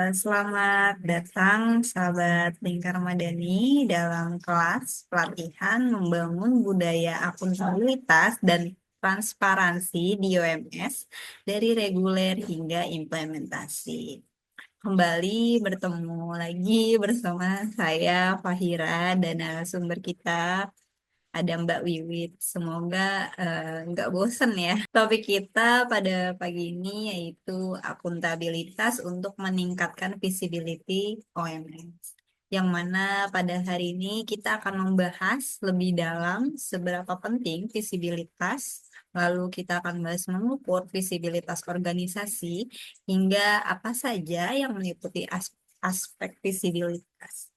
Selamat datang sahabat Lingkar Madani dalam kelas pelatihan membangun budaya akuntabilitas dan transparansi di UMS dari reguler hingga implementasi. Kembali bertemu lagi bersama saya Fahira dan narasumber kita ada Mbak Wiwit. Semoga nggak bosen ya. Topik kita pada pagi ini yaitu akuntabilitas untuk meningkatkan visibility OMS. Yang mana pada hari ini kita akan membahas lebih dalam seberapa penting visibilitas, lalu kita akan bahas mengukur visibilitas organisasi, hingga apa saja yang meliputi aspek visibilitas.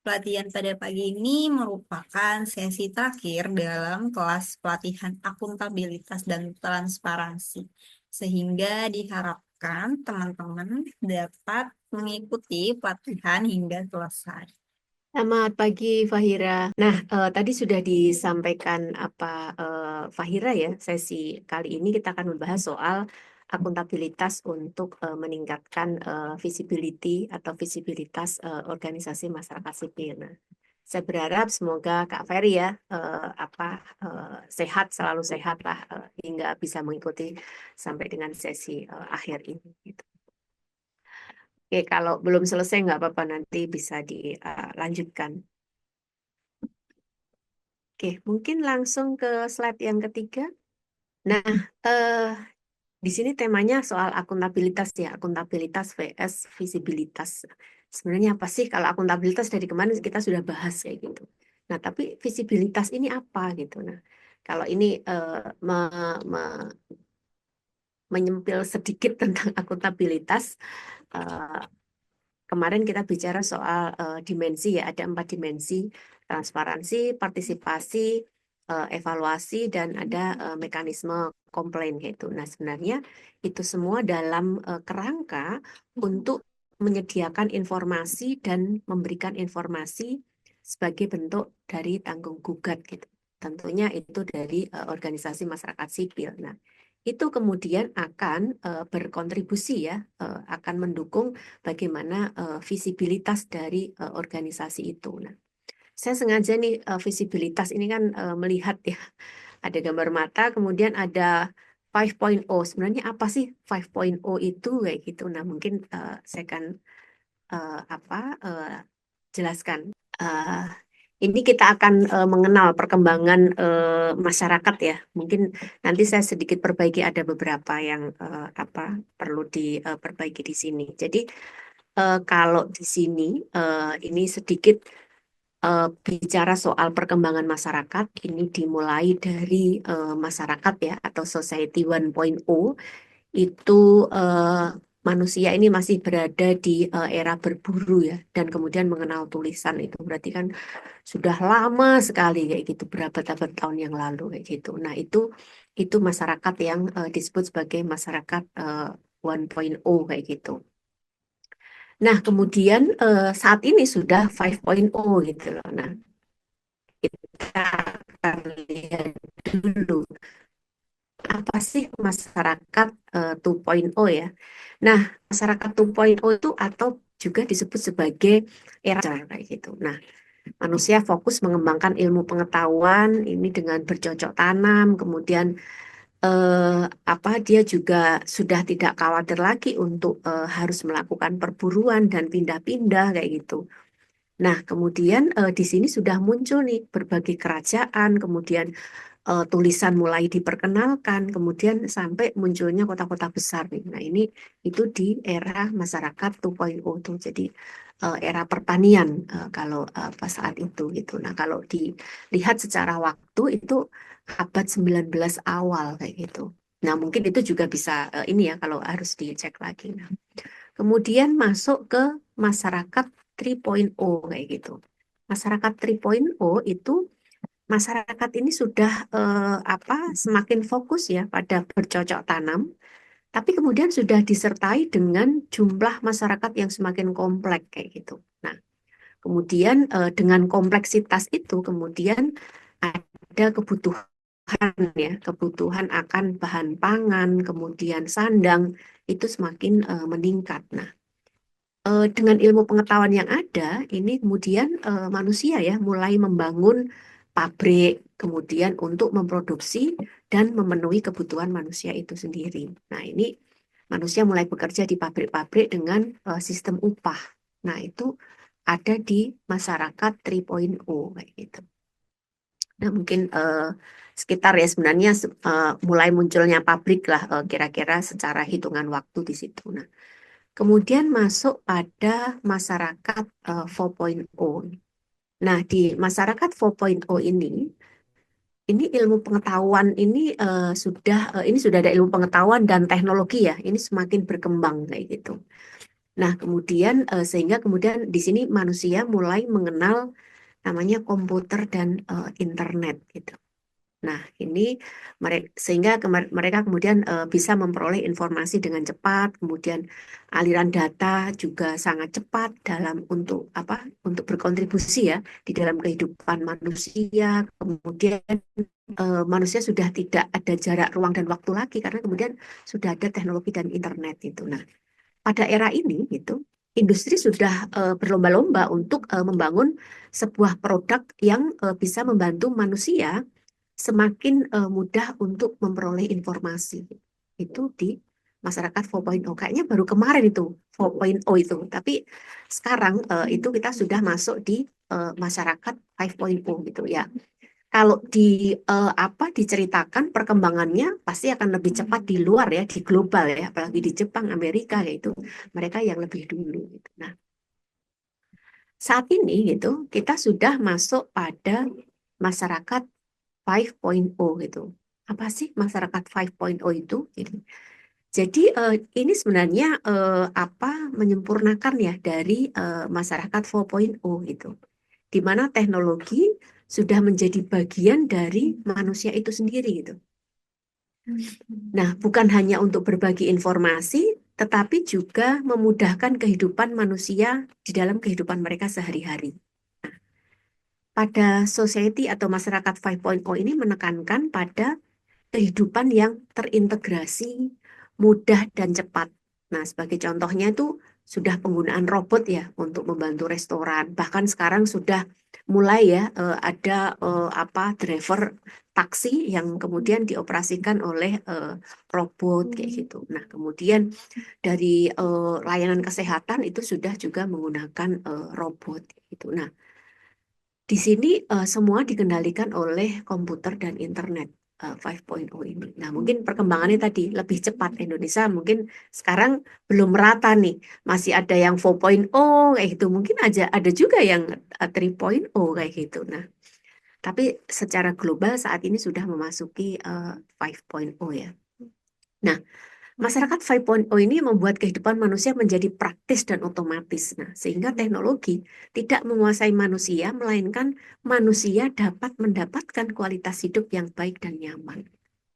Pelatihan pada pagi ini merupakan sesi terakhir dalam kelas pelatihan akuntabilitas dan transparansi, sehingga diharapkan teman-teman dapat mengikuti pelatihan hingga selesai. Selamat pagi, Fahira. Nah, tadi sudah disampaikan Fahira ya. Sesi kali ini kita akan membahas soal akuntabilitas untuk meningkatkan visibility atau visibilitas organisasi masyarakat sipil. Nah, saya berharap semoga Kak Ferry ya sehat, selalu sehat lah hingga bisa mengikuti sampai dengan sesi akhir ini. Gitu. Oke, kalau belum selesai nggak apa-apa nanti bisa dilanjutkan. Oke, mungkin langsung ke slide yang ketiga. Nah, eh, di sini temanya soal akuntabilitas ya, akuntabilitas vs visibilitas. Sebenarnya apa sih kalau akuntabilitas dari kemarin kita sudah bahas kayak gitu. Nah, tapi visibilitas ini apa gitu. Nah, kalau ini menyempil sedikit tentang akuntabilitas, eh, kemarin kita bicara soal dimensi ya, ada 4 dimensi, transparansi, partisipasi, evaluasi, dan ada mekanisme komplain gitu. Nah, sebenarnya itu semua dalam kerangka untuk menyediakan informasi dan memberikan informasi sebagai bentuk dari tanggung gugat gitu. Tentunya itu dari organisasi masyarakat sipil. Nah, itu kemudian akan berkontribusi ya, akan mendukung bagaimana visibilitas dari organisasi itu. Nah, saya sengaja nih visibilitas ini kan melihat ya, ada gambar mata, kemudian ada 5.0. Sebenarnya apa sih 5.0 itu kayak gitu. Nah, mungkin saya akan eh, apa eh, jelaskan. Eh, ini kita akan mengenal perkembangan masyarakat ya. Mungkin nanti saya sedikit perbaiki ada beberapa yang perlu diperbaiki di sini. Jadi kalau di sini ini sedikit bicara soal perkembangan masyarakat, ini dimulai dari masyarakat ya atau Society 1.0 itu manusia ini masih berada di era berburu ya dan kemudian mengenal tulisan itu berarti kan sudah lama sekali kayak gitu berapa tahun yang lalu kayak gitu. Nah, itu masyarakat yang disebut sebagai masyarakat 1.0 kayak gitu. Nah, kemudian saat ini sudah 5.0 gitu loh. Nah, kita akan lihat dulu apa sih masyarakat 2.0 ya. Nah, masyarakat 2.0 itu atau juga disebut sebagai era kayak gitu. Nah, manusia fokus mengembangkan ilmu pengetahuan ini dengan bercocok tanam, kemudian dia juga sudah tidak khawatir lagi untuk harus melakukan perburuan dan pindah-pindah kayak gitu. Nah, kemudian di sini sudah muncul nih berbagai kerajaan, kemudian tulisan mulai diperkenalkan, kemudian sampai munculnya kota-kota besar nih. Nah, ini itu di era masyarakat 2.0 tuh. Jadi era pertanian kalau pas saat itu gitu. Nah, kalau dilihat secara waktu itu abad 19 awal kayak gitu. Nah, mungkin itu juga bisa ini ya kalau harus dicek lagi. Nah, kemudian masuk ke masyarakat 3.0 kayak gitu. Masyarakat 3.0 itu masyarakat ini sudah semakin fokus ya pada bercocok tanam, tapi kemudian sudah disertai dengan jumlah masyarakat yang semakin kompleks kayak gitu. Nah, kemudian dengan kompleksitas itu kemudian ada kebutuhan ya, kebutuhan akan bahan pangan, kemudian sandang itu semakin meningkat. Nah, dengan ilmu pengetahuan yang ada, ini kemudian manusia ya mulai membangun pabrik, kemudian untuk memproduksi dan memenuhi kebutuhan manusia itu sendiri. Nah, ini manusia mulai bekerja di pabrik-pabrik dengan sistem upah. Nah, itu ada di masyarakat 3.0 kayak gitu. Nah, mungkin sekitar ya sebenarnya mulai munculnya pabrik lah kira-kira secara hitungan waktu di situ. Nah, kemudian masuk pada masyarakat 4.0. Nah, di masyarakat 4.0 ini ilmu pengetahuan ini sudah ada ilmu pengetahuan dan teknologi ya. Ini semakin berkembang kayak gitu. Nah, kemudian sehingga kemudian di sini manusia mulai mengenal namanya komputer dan internet gitu. Nah, ini sehingga mereka kemudian bisa memperoleh informasi dengan cepat, kemudian aliran data juga sangat cepat dalam untuk apa? Untuk berkontribusi ya di dalam kehidupan manusia. Kemudian manusia sudah tidak ada jarak ruang dan waktu lagi karena kemudian sudah ada teknologi dan internet itu. Nah, pada era ini gitu, industri sudah berlomba-lomba untuk membangun sebuah produk yang bisa membantu manusia semakin mudah untuk memperoleh informasi. Itu di masyarakat 4.0. Kayaknya baru kemarin itu 4.0 itu. Tapi sekarang itu kita sudah masuk di masyarakat 5.0 gitu ya. Kalau diceritakan perkembangannya pasti akan lebih cepat di luar ya, di global ya, apalagi di Jepang, Amerika yaitu mereka yang lebih dulu gitu. Nah, saat ini gitu kita sudah masuk pada masyarakat 5.0 gitu. Apa sih masyarakat 5.0 itu? Gitu. Jadi ini sebenarnya apa menyempurnakan ya dari masyarakat 4.0 gitu. Di mana teknologi sudah menjadi bagian dari manusia itu sendiri gitu. Nah, bukan hanya untuk berbagi informasi, tetapi juga memudahkan kehidupan manusia di dalam kehidupan mereka sehari-hari. Pada society atau masyarakat 5.0 ini menekankan pada kehidupan yang terintegrasi, mudah dan cepat. Nah, sebagai contohnya itu sudah penggunaan robot ya untuk membantu restoran. Bahkan sekarang sudah mulai ya ada driver taksi yang kemudian dioperasikan oleh robot kayak gitu. Nah, kemudian dari layanan kesehatan itu sudah juga menggunakan robot gitu. Nah, di sini semua dikendalikan oleh komputer dan internet 5.0 ini. Nah, mungkin perkembangannya tadi lebih cepat. Indonesia mungkin sekarang belum merata nih. Masih ada yang 4.0 kayak gitu. Mungkin aja ada juga yang 3.0 kayak gitu. Nah, tapi secara global saat ini sudah memasuki 5.0 ya. Nah, masyarakat 5.0 ini membuat kehidupan manusia menjadi praktis dan otomatis. Nah, sehingga teknologi tidak menguasai manusia, melainkan manusia dapat mendapatkan kualitas hidup yang baik dan nyaman.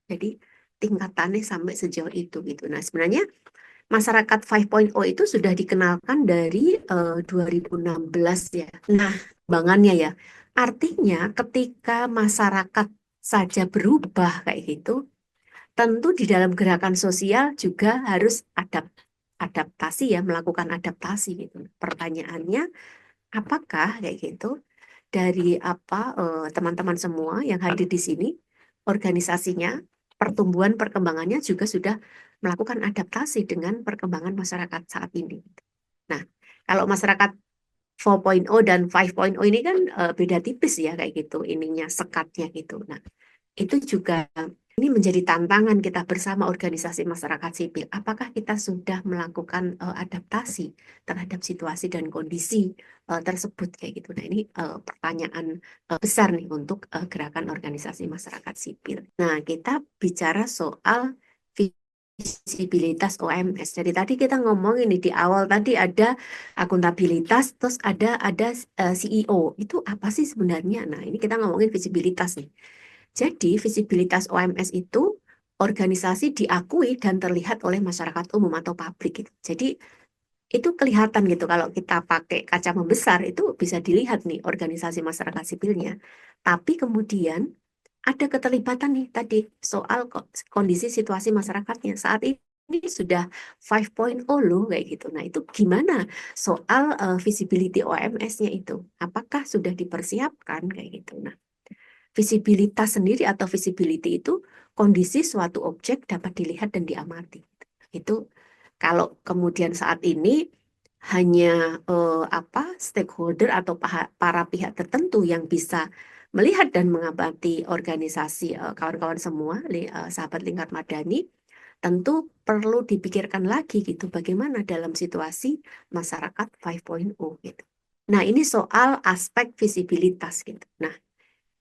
Jadi, tingkatannya sampai sejauh itu gitu. Nah, sebenarnya masyarakat 5.0 itu sudah dikenalkan dari 2016 ya. Nah, bangannya ya. Artinya ketika masyarakat saja berubah kayak gitu, tentu di dalam gerakan sosial juga harus adaptasi ya, melakukan adaptasi gitu. Pertanyaannya, apakah kayak gitu dari teman-teman semua yang hadir di sini, organisasinya, pertumbuhan perkembangannya juga sudah melakukan adaptasi dengan perkembangan masyarakat saat ini. Nah, kalau masyarakat 4.0 dan 5.0 ini kan beda tipis ya kayak gitu, ininya sekatnya gitu. Nah, itu juga ini menjadi tantangan kita bersama organisasi masyarakat sipil. Apakah kita sudah melakukan adaptasi terhadap situasi dan kondisi tersebut kayak gitu. Nah, ini pertanyaan besar nih untuk gerakan organisasi masyarakat sipil. Nah, kita bicara soal visibilitas OMS. Jadi tadi kita ngomong ini di awal tadi ada akuntabilitas, terus ada CEO. Itu apa sih sebenarnya? Nah, ini kita ngomongin visibilitas nih. Jadi, visibilitas OMS itu organisasi diakui dan terlihat oleh masyarakat umum atau publik gitu. Jadi, itu kelihatan gitu kalau kita pakai kaca membesar itu bisa dilihat nih organisasi masyarakat sipilnya. Tapi kemudian ada keterlibatan nih tadi soal kondisi situasi masyarakatnya saat ini. ini sudah 5.0 loh kayak gitu. Nah, itu gimana soal visibility OMS-nya itu? Apakah sudah dipersiapkan kayak gitu? Nah, visibilitas sendiri atau visibility itu kondisi suatu objek dapat dilihat dan diamati. Itu kalau kemudian saat ini hanya stakeholder atau para pihak tertentu yang bisa melihat dan mengamati organisasi kawan-kawan semua, sahabat lingkar madani, tentu perlu dipikirkan lagi gitu bagaimana dalam situasi masyarakat 5.0 gitu. Nah, ini soal aspek visibilitas gitu. Nah,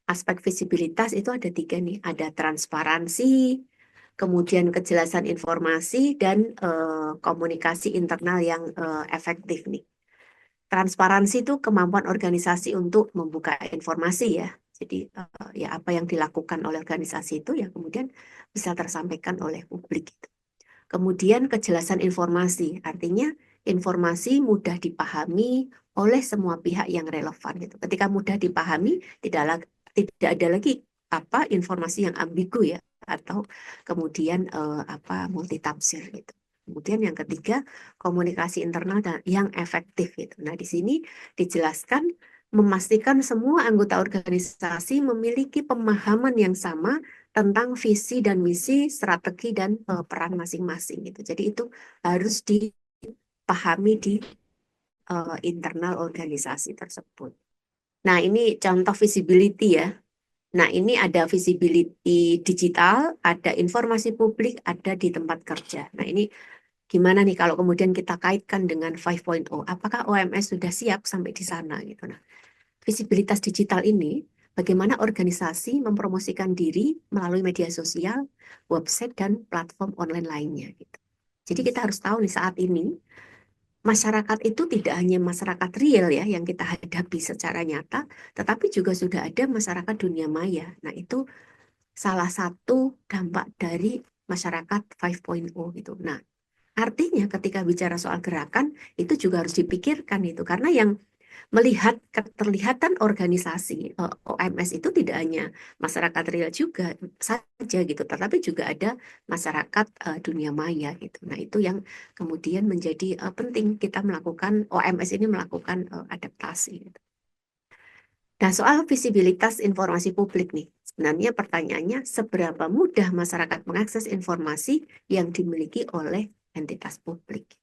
aspek visibilitas itu ada tiga nih, ada transparansi, kemudian kejelasan informasi, dan komunikasi internal yang efektif nih. Transparansi itu kemampuan organisasi untuk membuka informasi ya. Jadi ya apa yang dilakukan oleh organisasi itu ya kemudian bisa tersampaikan oleh publik gitu. Kemudian kejelasan informasi, artinya informasi mudah dipahami oleh semua pihak yang relevan gitu. Ketika mudah dipahami, tidak ada lagi informasi yang ambigu ya atau kemudian multitafsir gitu. Kemudian yang ketiga, komunikasi internal dan yang efektif gitu. Nah, di sini dijelaskan memastikan semua anggota organisasi memiliki pemahaman yang sama tentang visi dan misi, strategi dan peran masing-masing gitu. Jadi itu harus dipahami di internal organisasi tersebut. Nah, ini contoh visibility ya. Nah, ini ada visibility digital, ada informasi publik, ada di tempat kerja. Nah, ini gimana nih kalau kemudian kita kaitkan dengan 5.0? Apakah OMS sudah siap sampai di sana gitu? Nah, visibilitas digital ini, bagaimana organisasi mempromosikan diri melalui media sosial, website, dan platform online lainnya. Gitu. Jadi kita harus tahu nih saat ini, masyarakat itu tidak hanya masyarakat real ya yang kita hadapi secara nyata, tetapi juga sudah ada masyarakat dunia maya. Nah itu salah satu dampak dari masyarakat 5.0 gitu. Nah artinya ketika bicara soal gerakan, itu juga harus dipikirkan itu. Karena yang melihat keterlihatan organisasi OMS itu tidak hanya masyarakat real juga saja gitu, tetapi juga ada masyarakat dunia maya gitu. Nah, itu yang kemudian menjadi penting kita melakukan OMS ini melakukan adaptasi gitu. Nah, soal visibilitas informasi publik nih, sebenarnya pertanyaannya seberapa mudah masyarakat mengakses informasi yang dimiliki oleh entitas publik.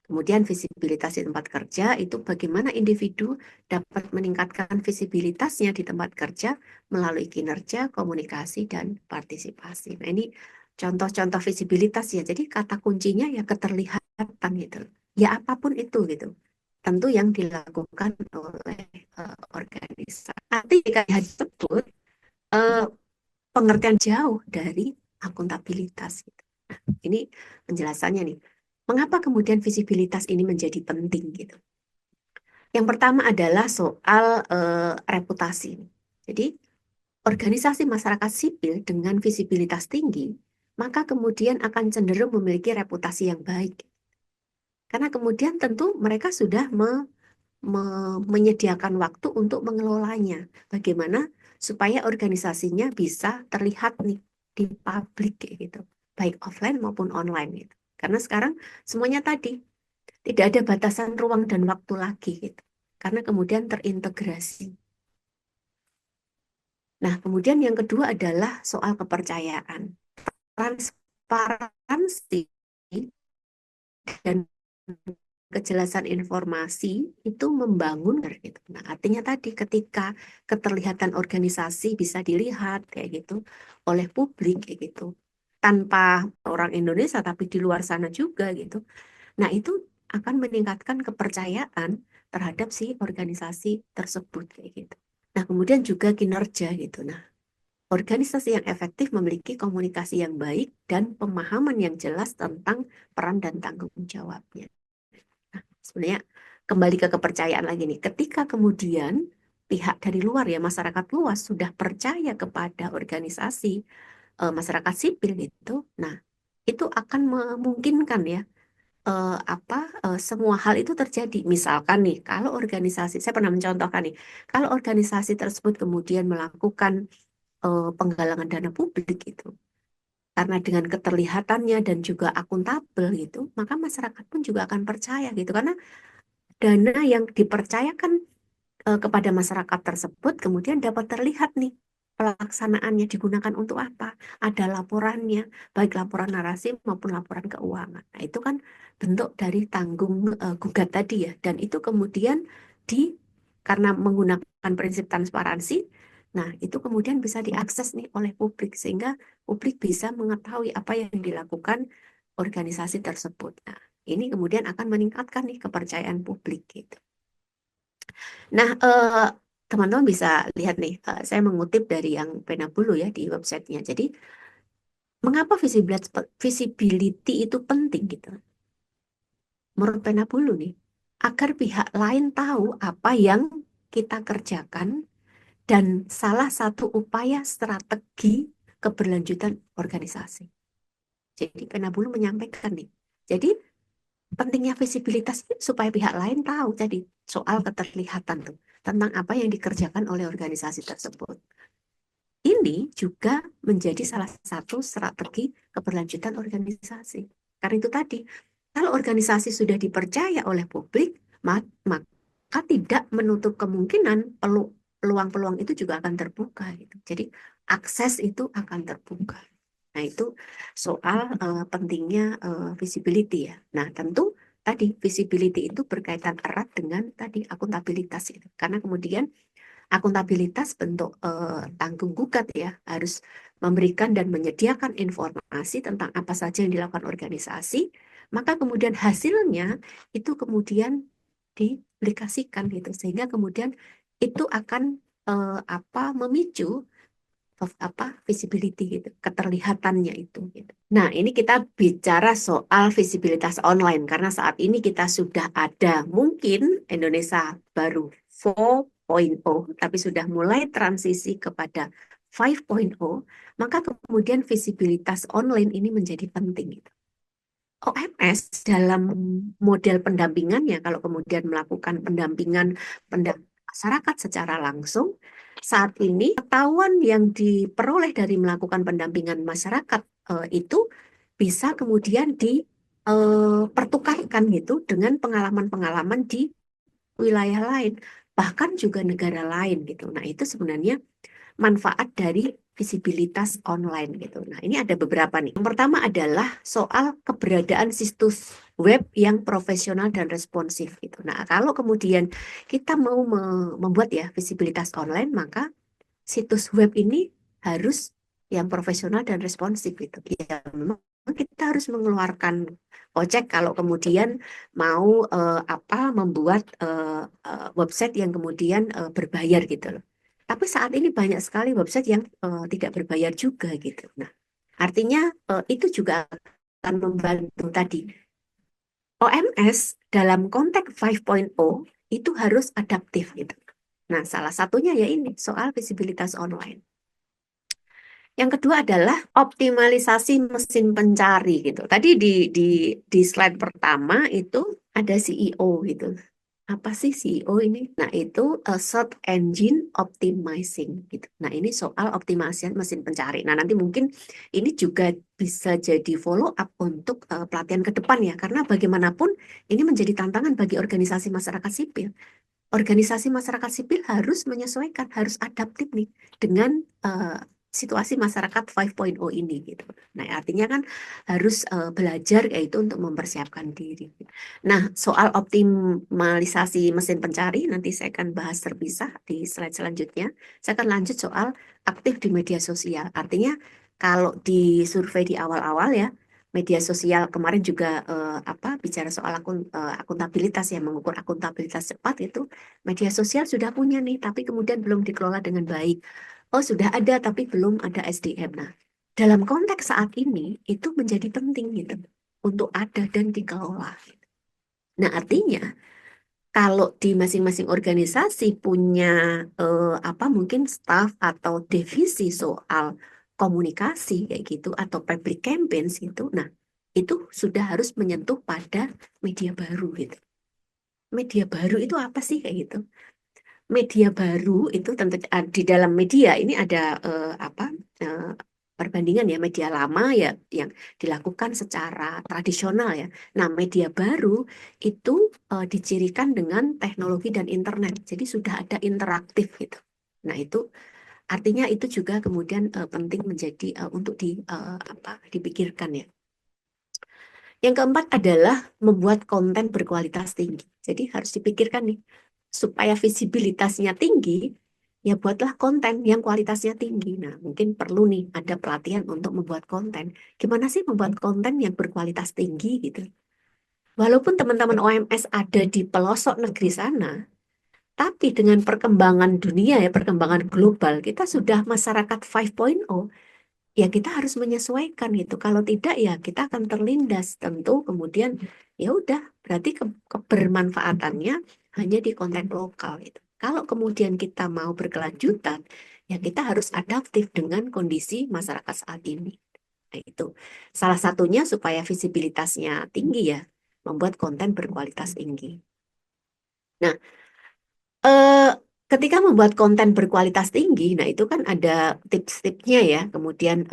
Kemudian visibilitas di tempat kerja itu bagaimana individu dapat meningkatkan visibilitasnya di tempat kerja melalui kinerja, komunikasi, dan partisipasi. Nah ini contoh-contoh visibilitas ya. Jadi kata kuncinya ya keterlihatan gitu. Ya apapun itu gitu. Tentu yang dilakukan oleh organisasi. Nanti jika disebut eh, pengertian jauh dari akuntabilitas. Gitu. Nah, ini penjelasannya nih. Mengapa kemudian visibilitas ini menjadi penting gitu? Yang pertama adalah soal reputasi. Jadi, organisasi masyarakat sipil dengan visibilitas tinggi, maka kemudian akan cenderung memiliki reputasi yang baik. Karena kemudian tentu mereka sudah menyediakan waktu untuk mengelolanya. Bagaimana supaya organisasinya bisa terlihat nih di publik kayak gitu, baik offline maupun online gitu. Karena sekarang semuanya tadi tidak ada batasan ruang dan waktu lagi gitu. Karena kemudian terintegrasi. Nah, kemudian yang kedua adalah soal kepercayaan. Transparansi dan kejelasan informasi itu membangun gitu. Nah, artinya tadi ketika keterlihatan organisasi bisa dilihat kayak gitu oleh publik kayak gitu. Tanpa orang Indonesia tapi di luar sana juga gitu. Nah, itu akan meningkatkan kepercayaan terhadap si organisasi tersebut kayak gitu. Nah, kemudian juga kinerja gitu. Nah, organisasi yang efektif memiliki komunikasi yang baik dan pemahaman yang jelas tentang peran dan tanggung jawabnya. Nah, sebenarnya kembali ke kepercayaan lagi nih. Ketika kemudian pihak dari luar ya masyarakat luas sudah percaya kepada organisasi masyarakat sipil itu, nah itu akan memungkinkan ya semua hal itu terjadi. Misalkan nih, kalau organisasi, saya pernah mencontohkan nih, kalau organisasi tersebut kemudian melakukan penggalangan dana publik itu, Karena dengan keterlihatannya dan juga akuntabel gitu, maka masyarakat pun juga akan percaya gitu. Karena dana yang dipercayakan kepada masyarakat tersebut kemudian dapat terlihat nih pelaksanaannya digunakan untuk apa. Ada laporannya, baik laporan narasi maupun laporan keuangan. Nah, itu kan bentuk dari tanggung gugat tadi ya. Dan itu kemudian di karena menggunakan prinsip transparansi, nah itu kemudian bisa diakses nih oleh publik sehingga publik bisa mengetahui apa yang dilakukan organisasi tersebut. Nah, ini kemudian akan meningkatkan nih kepercayaan publik gitu. Nah, teman-teman bisa lihat nih, saya mengutip dari yang Pena Bulu ya di websitenya. Jadi, mengapa visibility itu penting gitu? Menurut Pena Bulu nih, agar pihak lain tahu apa yang kita kerjakan dan salah satu upaya strategi keberlanjutan organisasi. Jadi, Pena Bulu menyampaikan nih. Jadi, pentingnya visibilitas itu supaya pihak lain tahu tadi soal keterlihatan tuh tentang apa yang dikerjakan oleh organisasi tersebut. Ini juga menjadi salah satu strategi keberlanjutan organisasi. Karena itu tadi, kalau organisasi sudah dipercaya oleh publik, maka tidak menutup kemungkinan peluang-peluang itu juga akan terbuka gitu. Jadi akses itu akan terbuka. Nah, itu soal pentingnya visibility ya. Nah, tentu tadi visibility itu berkaitan erat dengan tadi akuntabilitas itu. Karena kemudian akuntabilitas bentuk tanggung gugat ya, harus memberikan dan menyediakan informasi tentang apa saja yang dilakukan organisasi, maka kemudian hasilnya itu kemudian dipublikasikan gitu, sehingga kemudian itu akan memicu apa visibility gitu, keterlihatannya itu gitu. Nah, ini kita bicara soal visibilitas online karena saat ini kita sudah ada mungkin Indonesia baru 4.0 tapi sudah mulai transisi kepada 5.0, maka kemudian visibilitas online ini menjadi penting gitu. OMS dalam model pendampingannya kalau kemudian melakukan pendampingan masyarakat secara langsung, saat ini pengetahuan yang diperoleh dari melakukan pendampingan masyarakat itu bisa kemudian dipertukarkan gitu dengan pengalaman-pengalaman di wilayah lain, bahkan juga negara lain gitu. Nah, itu sebenarnya manfaat dari visibilitas online gitu. Nah, ini ada beberapa nih. Yang pertama adalah soal keberadaan situs web yang profesional dan responsif gitu. Nah, kalau kemudian kita mau membuat ya visibilitas online, maka situs web ini harus yang profesional dan responsif gitu. Ya, memang kita harus mengeluarkan kocek kalau kemudian mau membuat website yang kemudian berbayar gitu loh. Tapi saat ini banyak sekali website yang tidak berbayar juga gitu. Nah, artinya itu juga akan membantu tadi. OMS dalam konteks 5.0 itu harus adaptif gitu. Nah, salah satunya ya ini soal visibilitas online. Yang kedua adalah optimalisasi mesin pencari gitu. Tadi di slide pertama itu ada CEO gitu. Apa sih CEO ini? Nah, itu search engine optimizing gitu. Nah, ini soal optimasi mesin pencari. Nah, nanti mungkin ini juga bisa jadi follow up untuk pelatihan ke depan ya, karena bagaimanapun ini menjadi tantangan bagi organisasi masyarakat sipil. Organisasi masyarakat sipil harus menyesuaikan, harus adaptif nih dengan situasi masyarakat 5.0 ini gitu. Nah, artinya kan harus belajar yaitu untuk mempersiapkan diri. Nah, soal optimalisasi mesin pencari nanti saya akan bahas terpisah di slide selanjutnya. Saya akan lanjut soal aktif di media sosial. Artinya kalau di survei di awal-awal ya, media sosial kemarin juga bicara soal akuntabilitas ya, mengukur akuntabilitas cepat itu media sosial sudah punya nih, tapi kemudian belum dikelola dengan baik. Oh, sudah ada tapi belum ada SDM. Nah, dalam konteks saat ini itu menjadi penting gitu untuk ada dan dikelola. Nah, artinya kalau di masing-masing organisasi punya mungkin staff atau divisi soal komunikasi kayak gitu atau public campaigns gitu. Nah, itu sudah harus menyentuh pada media baru gitu. Media baru itu apa sih kayak gitu? Media baru itu tentu di dalam media ini ada perbandingan ya media lama ya yang dilakukan secara tradisional ya. Nah, media baru itu dicirikan dengan teknologi dan internet. Jadi sudah ada interaktif gitu. Nah, itu artinya itu juga kemudian penting menjadi untuk dipikirkan ya. Yang keempat adalah membuat konten berkualitas tinggi. Jadi harus dipikirkan nih, supaya visibilitasnya tinggi, ya buatlah konten yang kualitasnya tinggi. Nah, mungkin perlu nih ada pelatihan untuk membuat konten. Gimana sih membuat konten yang berkualitas tinggi gitu. Walaupun teman-teman OMS ada di pelosok negeri sana, tapi dengan perkembangan dunia ya, perkembangan global, kita sudah masyarakat 5.0. Ya kita harus menyesuaikan gitu. Kalau tidak ya kita akan terlindas tentu kemudian ya udah berarti kebermanfaatannya hanya di konten lokal itu. Kalau kemudian kita mau berkelanjutan ya kita harus adaptif dengan kondisi masyarakat saat ini. Nah, itu salah satunya supaya visibilitasnya tinggi ya, membuat konten berkualitas tinggi. Nah, eh, ketika membuat konten berkualitas tinggi, nah itu kan ada tips-tipsnya ya. Kemudian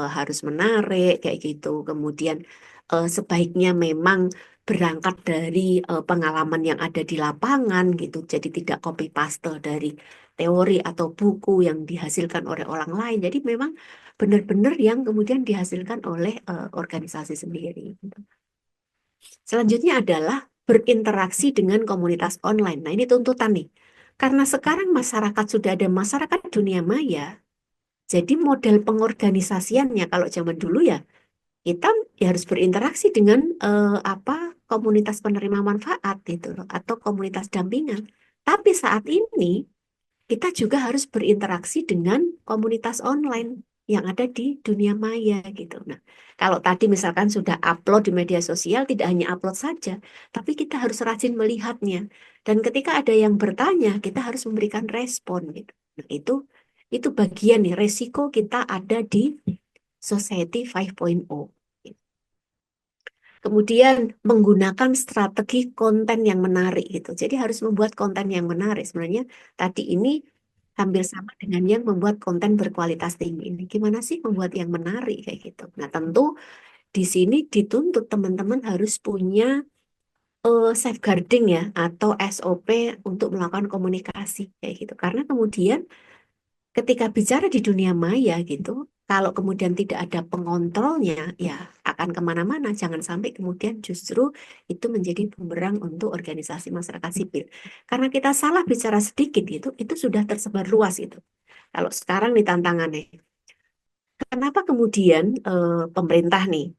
harus menarik kayak gitu. Kemudian sebaiknya memang berangkat dari pengalaman yang ada di lapangan gitu. Jadi tidak copy paste dari teori atau buku yang dihasilkan oleh orang lain. Jadi memang benar-benar yang kemudian dihasilkan oleh organisasi sendiri. Gitu. Selanjutnya adalah berinteraksi dengan komunitas online. Nah, ini tuntutan nih. Karena sekarang masyarakat sudah ada masyarakat dunia maya, jadi model pengorganisasiannya kalau zaman dulu ya kita ya harus berinteraksi dengan komunitas penerima manfaat gitu loh, atau komunitas dampingan. Tapi saat ini kita juga harus berinteraksi dengan komunitas online yang ada di dunia maya gitu. Nah, kalau tadi misalkan sudah upload di media sosial, tidak hanya upload saja, tapi kita harus rajin melihatnya. Dan ketika ada yang bertanya, kita harus memberikan respon gitu. Nah, itu bagian nih resiko kita ada di Society 5.0. Kemudian menggunakan strategi konten yang menarik gitu. Jadi harus membuat konten yang menarik. Sebenarnya tadi ini hampir sama dengan yang membuat konten berkualitas tinggi. Ini gimana sih membuat yang menarik kayak gitu. Nah, tentu di sini dituntut teman-teman harus punya safeguarding ya atau SOP untuk melakukan komunikasi kayak gitu. Karena kemudian ketika bicara di dunia maya gitu, kalau kemudian tidak ada pengontrolnya, ya akan kemana-mana. Jangan sampai kemudian justru itu menjadi bumerang untuk organisasi masyarakat sipil. Karena kita salah bicara sedikit gitu, itu sudah tersebar luas itu. Kalau sekarang nih tantangannya, kenapa kemudian pemerintah nih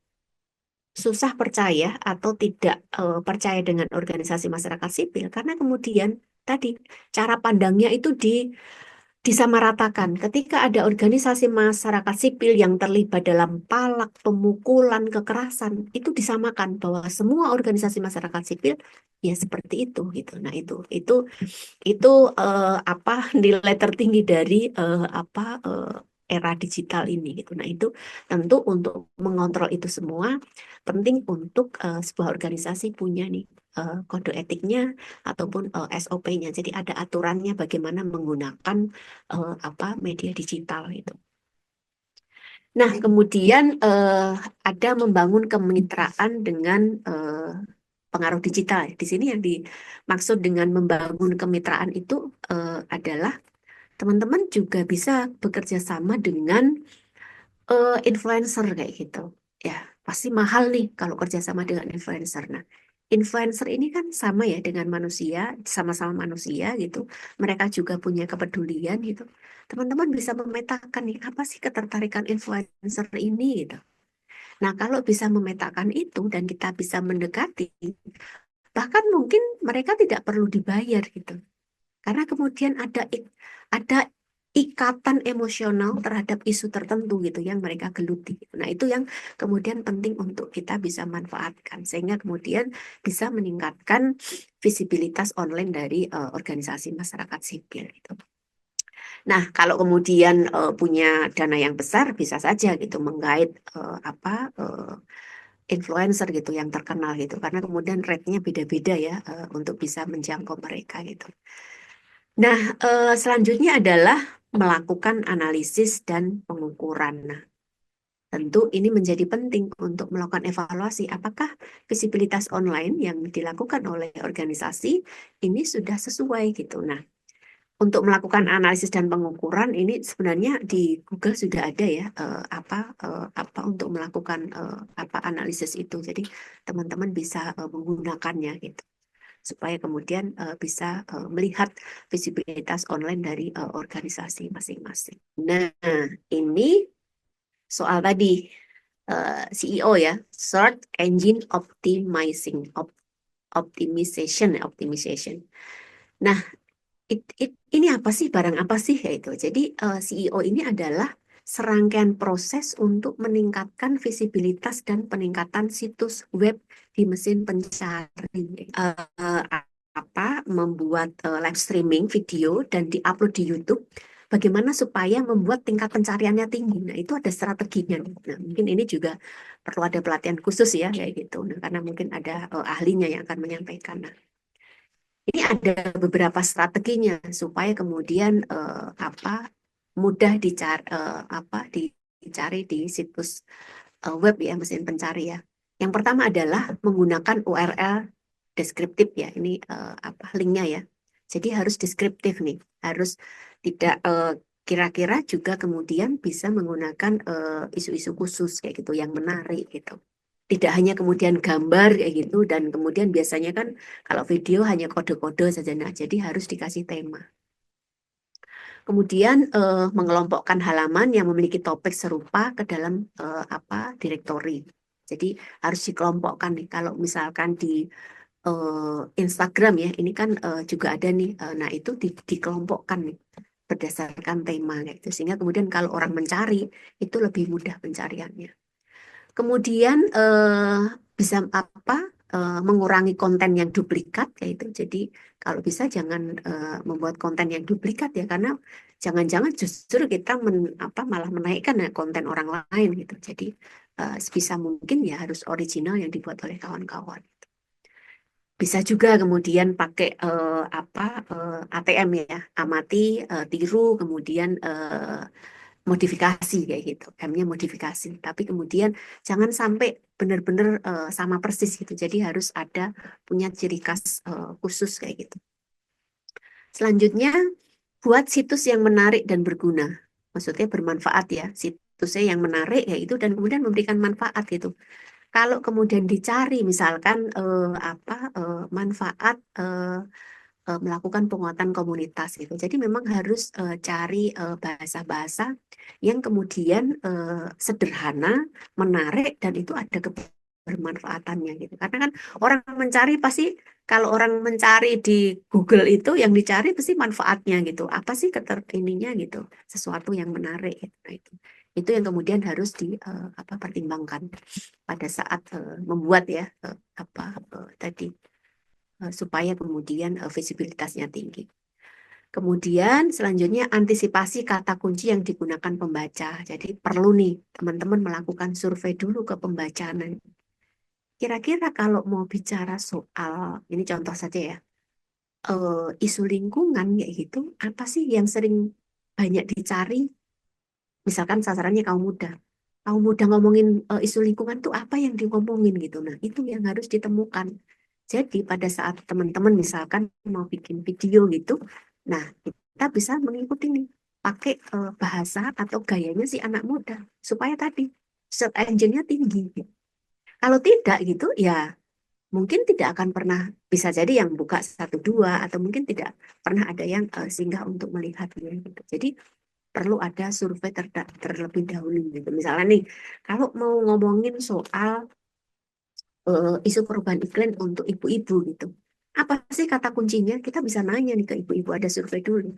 susah percaya atau tidak percaya dengan organisasi masyarakat sipil? Karena kemudian tadi cara pandangnya itu disamaratakan. Ketika ada organisasi masyarakat sipil yang terlibat dalam palak, pemukulan, kekerasan, itu disamakan bahwa semua organisasi masyarakat sipil ya seperti itu gitu. Nah, itu nilai tertinggi dari era digital ini gitu. Nah, itu tentu untuk mengontrol itu semua penting untuk sebuah organisasi punya nih kode etiknya ataupun SOP-nya. Jadi ada aturannya bagaimana menggunakan media digital itu. Nah, kemudian ada membangun kemitraan dengan pengaruh digital. Di sini yang dimaksud dengan membangun kemitraan itu adalah teman-teman juga bisa bekerja sama dengan influencer kayak gitu. Ya, pasti mahal nih kalau kerjasama dengan influencer. Nah, influencer ini kan sama ya dengan manusia, sama-sama manusia gitu. Mereka juga punya kepedulian gitu. Teman-teman bisa memetakan nih apa sih ketertarikan influencer ini gitu. Nah, kalau bisa memetakan itu dan kita bisa mendekati, bahkan mungkin mereka tidak perlu dibayar gitu. Karena kemudian ada ikatan emosional terhadap isu tertentu gitu yang mereka geluti. Nah, itu yang kemudian penting untuk kita bisa manfaatkan sehingga kemudian bisa meningkatkan visibilitas online dari organisasi masyarakat sipil gitu. Nah, kalau kemudian punya dana yang besar bisa saja gitu menggait influencer gitu yang terkenal gitu karena kemudian rate-nya beda-beda ya untuk bisa menjangkau mereka gitu. Nah, selanjutnya adalah melakukan analisis dan pengukuran. Nah, tentu ini menjadi penting untuk melakukan evaluasi apakah visibilitas online yang dilakukan oleh organisasi ini sudah sesuai gitu. Nah, untuk melakukan analisis dan pengukuran ini sebenarnya di Google sudah ada ya apa untuk melakukan apa analisis itu. Jadi teman-teman bisa menggunakannya gitu supaya kemudian bisa melihat visibilitas online dari organisasi masing-masing. Nah, ini soal tadi CEO ya, Search Engine Optimization. Nah, ini apa sih, barang apa sih ya itu. Jadi CEO ini adalah serangkaian proses untuk meningkatkan visibilitas dan peningkatan situs web di mesin pencari. Apa membuat live streaming video dan diupload di YouTube. Bagaimana supaya membuat tingkat pencariannya tinggi. Nah, itu ada strateginya. Nah, mungkin ini juga perlu ada pelatihan khusus ya kayak gitu. Nah, karena mungkin ada ahlinya yang akan menyampaikan. Nah, ini ada beberapa strateginya supaya kemudian apa mudah dicari dicari di situs web ya, mesin pencari ya. Yang pertama adalah menggunakan URL deskriptif ya. Ini apa linknya ya. Jadi harus deskriptif nih, harus tidak kira-kira juga kemudian bisa menggunakan isu-isu khusus kayak gitu yang menarik gitu. Tidak hanya kemudian gambar kayak gitu dan kemudian biasanya kan kalau video hanya kode-kode saja. Nah, jadi harus dikasih tema. Kemudian mengelompokkan halaman yang memiliki topik serupa ke dalam direktori. Jadi harus dikelompokkan nih. Kalau misalkan di Instagram ya, ini kan juga ada nih. Nah, itu dikelompokkan nih berdasarkan tema gitu. Sehingga kemudian kalau orang mencari itu lebih mudah pencariannya. Kemudian bisa mengurangi konten yang duplikat kayak itu. Jadi kalau bisa jangan membuat konten yang duplikat ya karena jangan-jangan justru kita malah menaikkan ya, konten orang lain gitu. Jadi sebisa mungkin ya harus original yang dibuat oleh kawan-kawan. Bisa juga kemudian pakai ATM ya, amati, tiru, kemudian modifikasi kayak gitu. M-nya modifikasi. Tapi kemudian jangan sampai benar-benar sama persis gitu. Jadi harus ada punya ciri khas khusus kayak gitu. Selanjutnya, buat situs yang menarik dan berguna. Maksudnya bermanfaat ya. Situsnya yang menarik ya itu dan kemudian memberikan manfaat gitu. Kalau kemudian dicari misalkan manfaat melakukan penguatan komunitas gitu. Jadi memang harus cari bahasa-bahasa yang kemudian sederhana, menarik dan itu ada kebermanfaatannya gitu. Karena kan orang mencari pasti kalau orang mencari di Google itu yang dicari pasti manfaatnya gitu. Apa sih ininya gitu, sesuatu yang menarik gitu. Nah, itu yang kemudian harus pertimbangkan pada saat membuat ya tadi supaya kemudian visibilitasnya tinggi. Kemudian selanjutnya antisipasi kata kunci yang digunakan pembaca. Jadi perlu nih teman-teman melakukan survei dulu ke pembaca. Nah, kira-kira kalau mau bicara soal, ini contoh saja ya, isu lingkungan kayak gitu, apa sih yang sering banyak dicari? Misalkan sasarannya kaum muda. Kaum muda ngomongin isu lingkungan tuh apa yang ngomongin gitu. Nah, itu yang harus ditemukan. Jadi pada saat teman-teman misalkan mau bikin video gitu, nah kita bisa mengikuti nih pakai bahasa atau gayanya si anak muda supaya tadi search engine-nya tinggi. Gitu. Kalau tidak gitu ya mungkin tidak akan pernah bisa jadi yang buka satu dua atau mungkin tidak pernah ada yang singgah untuk melihatnya gitu. Jadi perlu ada survei terlebih dahulu gitu. Misalnya nih, kalau mau ngomongin soal isu perubahan iklim untuk ibu-ibu gitu. Apa sih kata kuncinya? Kita bisa nanya nih ke ibu-ibu, ada survei dulu.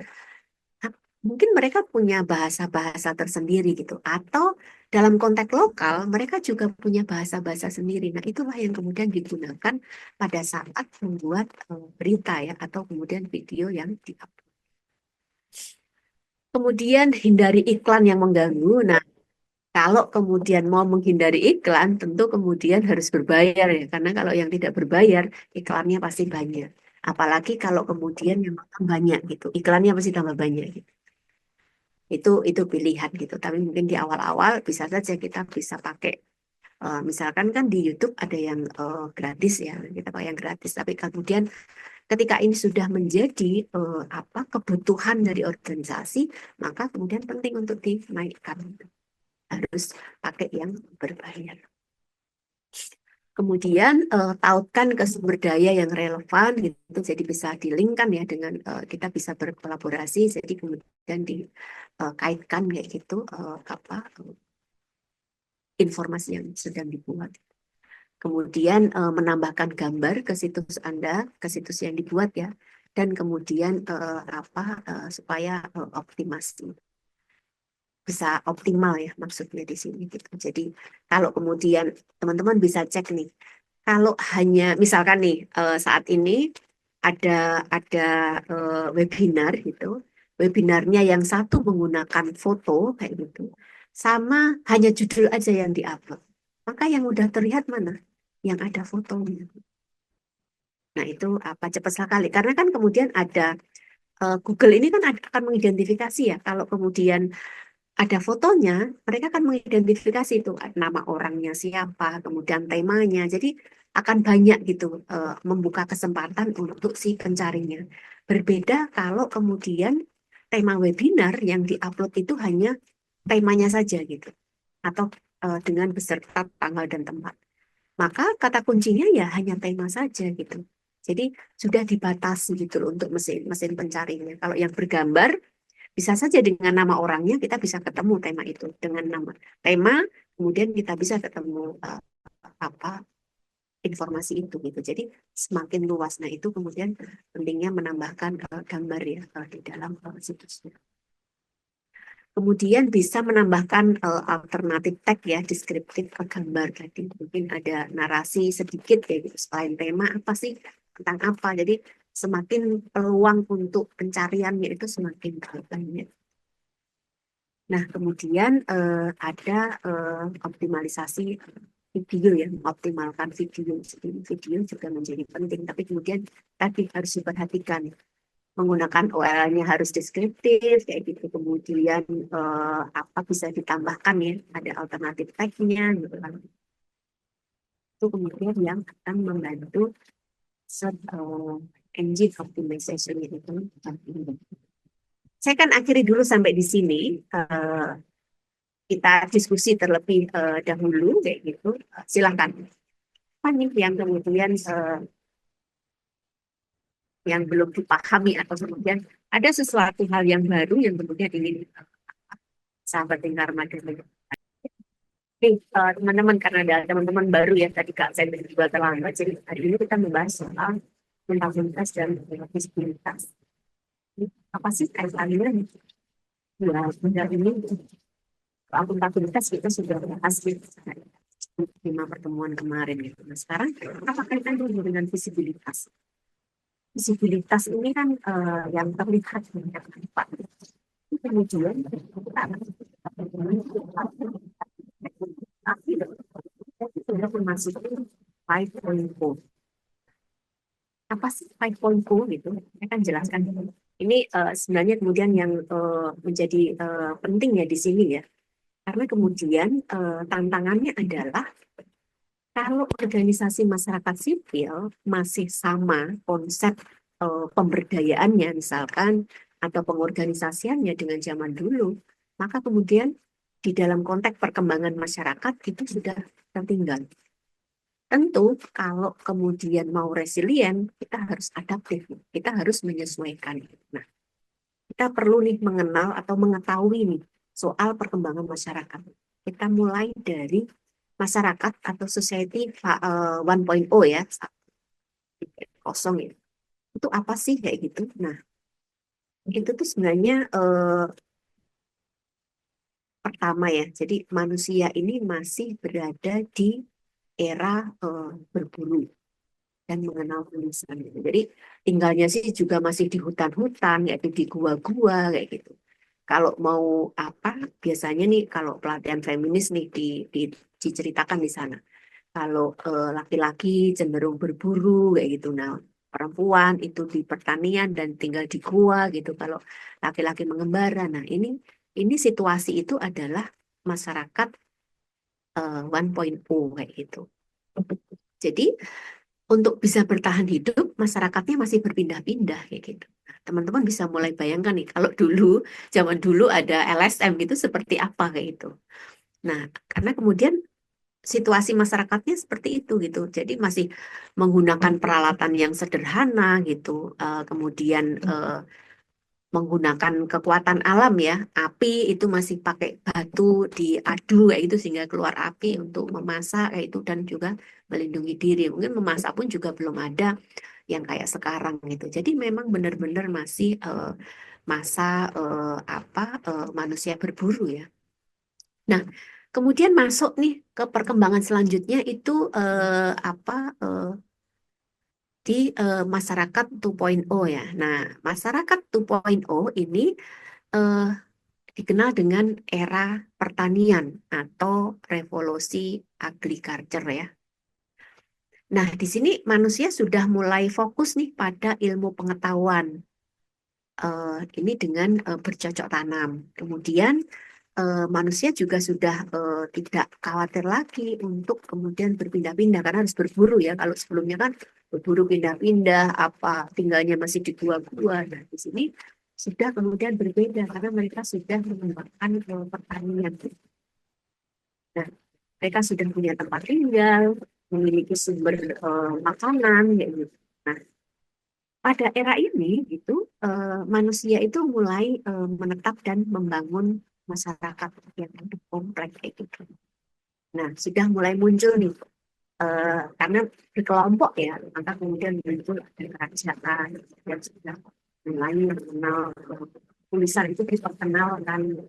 Mungkin mereka punya bahasa-bahasa tersendiri gitu. Atau dalam konteks lokal, mereka juga punya bahasa-bahasa sendiri. Nah, itulah yang kemudian digunakan pada saat membuat berita ya, atau kemudian video yang di-upload. Kemudian hindari iklan yang mengganggu. Nah, kalau kemudian mau menghindari iklan, tentu kemudian harus berbayar ya. Karena kalau yang tidak berbayar, iklannya pasti banyak. Apalagi kalau kemudian yang nonton banyak gitu. Iklannya pasti tambah banyak gitu. Itu pilihan gitu. Tapi mungkin di awal-awal bisa saja kita bisa pakai misalkan kan di YouTube ada yang gratis ya, kita pakai yang gratis. Tapi kemudian ketika ini sudah menjadi apa kebutuhan dari organisasi, maka kemudian penting untuk dinaikkan. Harus pakai yang berbayar. Kemudian tautkan ke sumber daya yang relevan gitu, jadi bisa dilingkan ya dengan kita bisa berkolaborasi, jadi kemudian dikaitkan kayak gitu apa informasi yang sedang dibuat. Kemudian menambahkan gambar ke situs Anda, ke situs yang dibuat ya, dan kemudian apa supaya optimasi bisa optimal ya maksudnya di sini gitu. Jadi kalau kemudian teman-teman bisa cek nih, kalau hanya misalkan nih saat ini ada ada webinar gitu, webinarnya yang satu menggunakan foto kayak gitu, sama hanya judul aja yang diupload, maka yang udah terlihat mana? Yang ada fotonya. Nah itu apa cepat sekali karena kan kemudian ada Google ini kan akan mengidentifikasi ya kalau kemudian ada fotonya, mereka akan mengidentifikasi itu nama orangnya siapa, kemudian temanya. Jadi akan banyak gitu membuka kesempatan untuk si pencarinya. Berbeda kalau kemudian tema webinar yang diupload itu hanya temanya saja gitu, atau dengan beserta tanggal dan tempat. Maka kata kuncinya ya hanya tema saja gitu. Jadi sudah dibatasi gitu loh untuk mesin pencarinya. Kalau yang bergambar bisa saja dengan nama orangnya kita bisa ketemu tema itu dengan nama tema, kemudian kita bisa ketemu apa informasi itu gitu. Jadi semakin luas. Nah itu kemudian pentingnya menambahkan gambar ya di dalam situsnya. Kemudian bisa menambahkan alternatif tag ya, deskriptif ke gambar tadi. Mungkin ada narasi sedikit ya gitu. Selain tema apa sih tentang apa. Jadi semakin peluang untuk pencariannya itu semakin banyak. Nah, kemudian ada optimalisasi video ya, mengoptimalkan video. Jadi video juga menjadi penting, tapi kemudian tadi harus diperhatikan menggunakan URL-nya harus deskriptif kayak gitu. Kemudian apa bisa ditambahkan ya, ada alternatif tag-nya gitu kan. Itu kemudian yang akan membantu engine optimization itu. Saya kan akhiri dulu sampai di sini. Kita diskusi terlebih dahulu kayak gitu. Silakan. Apa nih yang kemudian yang belum dipahami atau kemudian ada sesuatu hal yang baru yang kemudian ingin sahabat Lingkar Madani. Teman-teman karena ada teman-teman baru ya tadi Kak saya juga terlambat jadi hari ini kita membahas soal akuntabilitas dan visibilitas. Apa sih kaitannya? Ya, benar ini akuntabilitas kita sudah bahas di 5 pertemuan kemarin gitu. Nah, sekarang apa kaitannya dengan visibilitas? Visibilitas ini kan yang terlihat banyak Pak. Kemudian sudah memasuki 5.0. Apa sih 5.0 gitu? Saya kan jelaskan. Ini sebenarnya kemudian yang menjadi penting ya di sini ya. Karena kemudian tantangannya adalah kalau organisasi masyarakat sipil masih sama konsep pemberdayaannya misalkan atau pengorganisasiannya dengan zaman dulu, maka kemudian di dalam konteks perkembangan masyarakat itu sudah tertinggal. Tentu kalau kemudian mau resilient, kita harus adaptif, kita harus menyesuaikan. Nah, kita perlu nih mengenal atau mengetahui nih soal perkembangan masyarakat. Kita mulai dari masyarakat atau society 1.0 ya, kosong ya. Itu apa sih kayak gitu? Nah, itu tuh sebenarnya pertama ya. Jadi manusia ini masih berada di era berburu dan mengenal tulisan. Jadi tinggalnya sih juga masih di hutan-hutan, yaitu di gua-gua kayak gitu. Kalau mau apa, biasanya nih kalau pelatihan feminis nih diceritakan di sana. Kalau laki-laki cenderung berburu kayak gitu. Nah, perempuan itu di pertanian dan tinggal di gua gitu. Kalau laki-laki mengembara, nah ini ini situasi itu adalah masyarakat 1.0 kayak gitu. Jadi untuk bisa bertahan hidup, masyarakatnya masih berpindah-pindah kayak gitu. Nah, teman-teman bisa mulai bayangkan nih, kalau dulu, zaman dulu ada LSM gitu seperti apa kayak gitu. Nah, karena kemudian situasi masyarakatnya seperti itu gitu. Jadi masih menggunakan peralatan yang sederhana gitu. Kemudian menggunakan kekuatan alam ya. Api itu masih pakai batu diadu kayak itu sehingga keluar api untuk memasak kayak itu dan juga melindungi diri. Mungkin memasak pun juga belum ada yang kayak sekarang gitu. Jadi memang benar-benar masih masa manusia berburu ya. Nah, kemudian masuk nih ke perkembangan selanjutnya itu apa di masyarakat 2.0 ya. Nah, masyarakat 2.0 ini eh, dikenal dengan era pertanian atau revolusi agriculture ya. Nah, di sini manusia sudah mulai fokus nih pada ilmu pengetahuan. Ini dengan bercocok tanam. Kemudian manusia juga sudah tidak khawatir lagi untuk kemudian berpindah-pindah karena harus berburu ya. Kalau sebelumnya kan berburu pindah-pindah, apa tinggalnya masih di gua-gua. Nah, di sini sudah kemudian berbeda karena mereka sudah mengembangkan pertanian. Nah, mereka sudah punya tempat tinggal, memiliki sumber makanan, ya gitu. Nah, pada era ini gitu manusia itu mulai menetap dan membangun masyarakat yang lebih kompleks kayak gitu. Nah, sudah mulai muncul nih karena berkelompok ya, maka kemudian muncul ada kerajaan yang sudah mulai mengenal tulisan itu diperkenalkan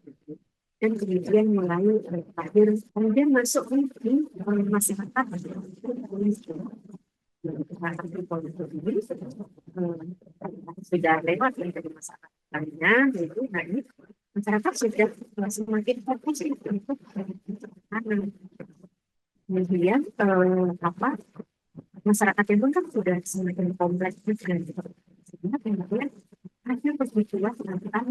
dan kemudian mulai lahir kemudian masuk nih di masyarakat sudah lewat dari masyarakat lainnya gitu. Nah ini masyarakat sudah semakin fokus untuk tanam. Kemudian masyarakatnya pun kan sudah semakin kompleks juga gitu. Sehingga kemudian ada kebutuhan tentang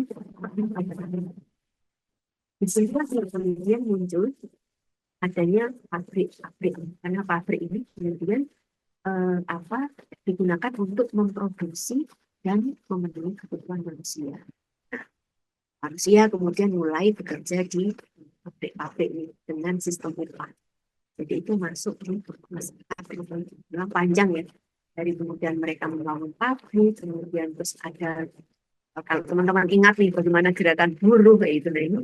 disinilah kemudian muncul adanya pabrik-pabrik karena pabrik ini kemudian digunakan untuk memproduksi dan memenuhi kebutuhan manusia. Manusia kemudian mulai bekerja di pabrik-pabrik ini dengan sistem upah. Jadi itu masuk di masyarakat yang panjang ya. Dari kemudian mereka membangun pabrik, kemudian terus ada kalau teman-teman ingat nih bagaimana gerakan buruh kayak itu, nah ini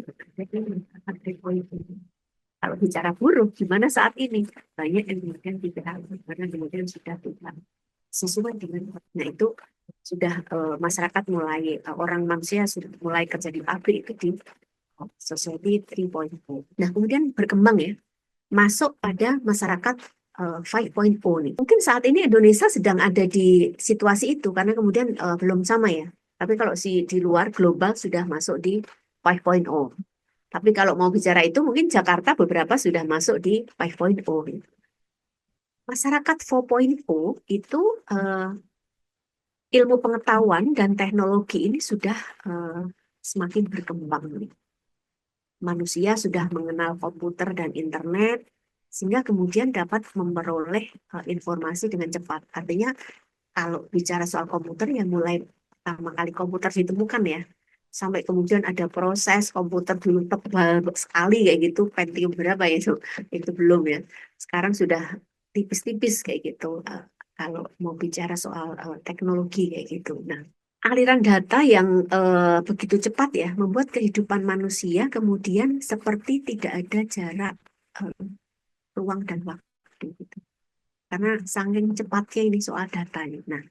kalau bicara buruh, gimana saat ini? Banyak yang kemudian tidak karena kemudian sudah tidak sesuai dengan, nah itu sudah masyarakat mulai, orang manusia sudah mulai kerja di pabrik itu di society 3.0. Nah kemudian berkembang ya, masuk pada masyarakat 5.0 nih. Mungkin saat ini Indonesia sedang ada di situasi itu karena kemudian belum sama ya. Tapi kalau di luar global sudah masuk di 5.0. Tapi kalau mau bicara itu mungkin Jakarta beberapa sudah masuk di 5.0. Masyarakat 4.0 itu ilmu pengetahuan dan teknologi ini sudah semakin berkembang. Manusia sudah mengenal komputer dan internet, sehingga kemudian dapat memperoleh informasi dengan cepat. Artinya kalau bicara soal komputer yang mulai pertama kali komputer ditemukan ya, sampai kemudian ada proses komputer dulu tebal sekali kayak gitu, Pentium berapa ya itu belum ya. Sekarang sudah tipis-tipis kayak gitu. Kalau mau bicara soal teknologi kayak gitu. Nah, aliran data yang begitu cepat ya membuat kehidupan manusia kemudian seperti tidak ada jarak ruang dan waktu gitu. Karena saking cepatnya ini soal datanya. Nah,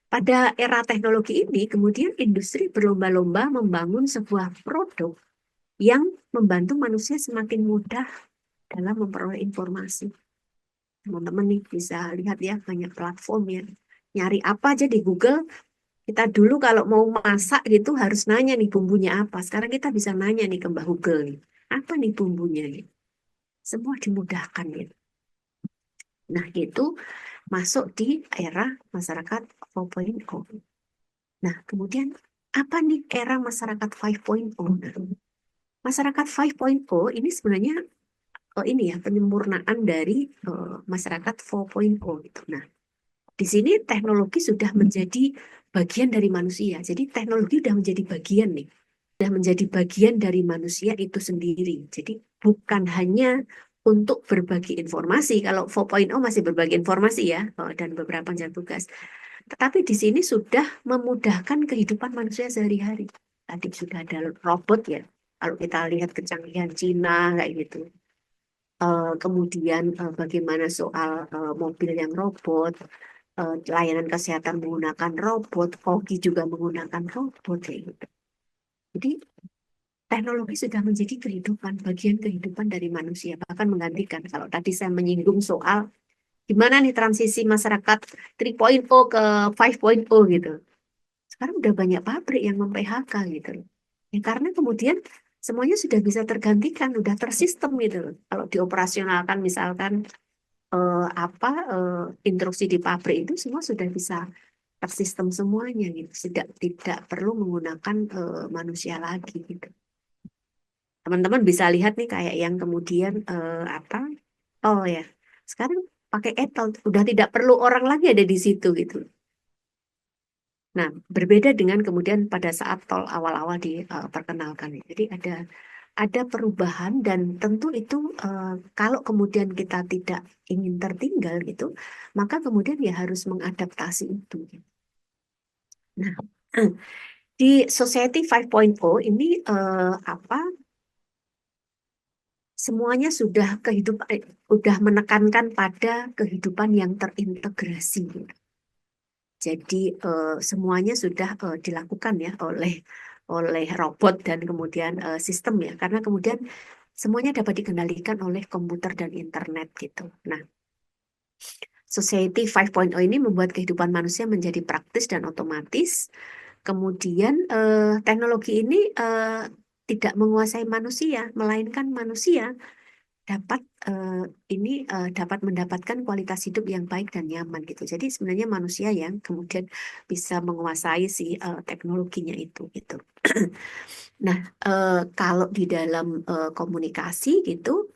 pada era teknologi ini kemudian industri berlomba-lomba membangun sebuah produk yang membantu manusia semakin mudah dalam memperoleh informasi. Teman-teman nih bisa lihat ya banyak platform ya. Nyari apa aja di Google. Kita dulu kalau mau masak gitu harus nanya nih bumbunya apa. Sekarang kita bisa nanya nih ke Mbak Google nih. Apa nih bumbunya nih? Semua dimudahkan gitu. Nah itu masuk di era masyarakat 4.0. Nah kemudian apa nih era masyarakat 5.0? Masyarakat 5.0 ini sebenarnya ini ya penyempurnaan dari masyarakat 4.0 gitu. Nah, di sini teknologi sudah menjadi bagian dari manusia. Jadi teknologi sudah menjadi bagian nih, sudah menjadi bagian dari manusia itu sendiri. Jadi bukan hanya untuk berbagi informasi. Kalau 4.0 masih berbagi informasi ya, dan beberapa penjaga tugas. Tetapi di sini sudah memudahkan kehidupan manusia sehari-hari. Tadi sudah ada robot ya. Kalau kita lihat kecanggihan Cina kayak gitu. Kemudian bagaimana soal mobil yang robot, layanan kesehatan menggunakan robot, Koki juga menggunakan robot kayak gitu. Jadi teknologi sudah menjadi kehidupan, bagian kehidupan dari manusia, bahkan menggantikan. Kalau tadi saya menyinggung soal gimana nih transisi masyarakat 3.0 ke 5.0 gitu. Sekarang udah banyak pabrik yang mem-PHK gitu loh. Ya, karena kemudian semuanya sudah bisa tergantikan, udah tersistem gitu loh. Kalau dioperasionalkan misalkan apa instruksi di pabrik itu semua sudah bisa tersistem semuanya gitu. Tidak perlu menggunakan manusia lagi gitu. Teman-teman bisa lihat nih kayak yang kemudian apa? Oh ya, sekarang pakai e-tol udah tidak perlu orang lagi ada di situ gitu. Nah, berbeda dengan kemudian pada saat tol awal-awal diperkenalkan. Jadi ada perubahan dan tentu itu kalau kemudian kita tidak ingin tertinggal gitu, maka kemudian ya harus mengadaptasi itu. Nah, di Society 5.0 ini apa? Semuanya sudah sudah menekankan pada kehidupan yang terintegrasi. Jadi semuanya sudah dilakukan ya oleh robot dan kemudian sistem ya, karena kemudian semuanya dapat dikendalikan oleh komputer dan internet gitu. Nah, Society 5.0 ini membuat kehidupan manusia menjadi praktis dan otomatis. Kemudian teknologi ini tidak menguasai manusia, melainkan manusia dapat dapat mendapatkan kualitas hidup yang baik dan nyaman gitu. Jadi sebenarnya manusia yang kemudian bisa menguasai si teknologinya itu gitu. Nah, kalau di dalam komunikasi gitu,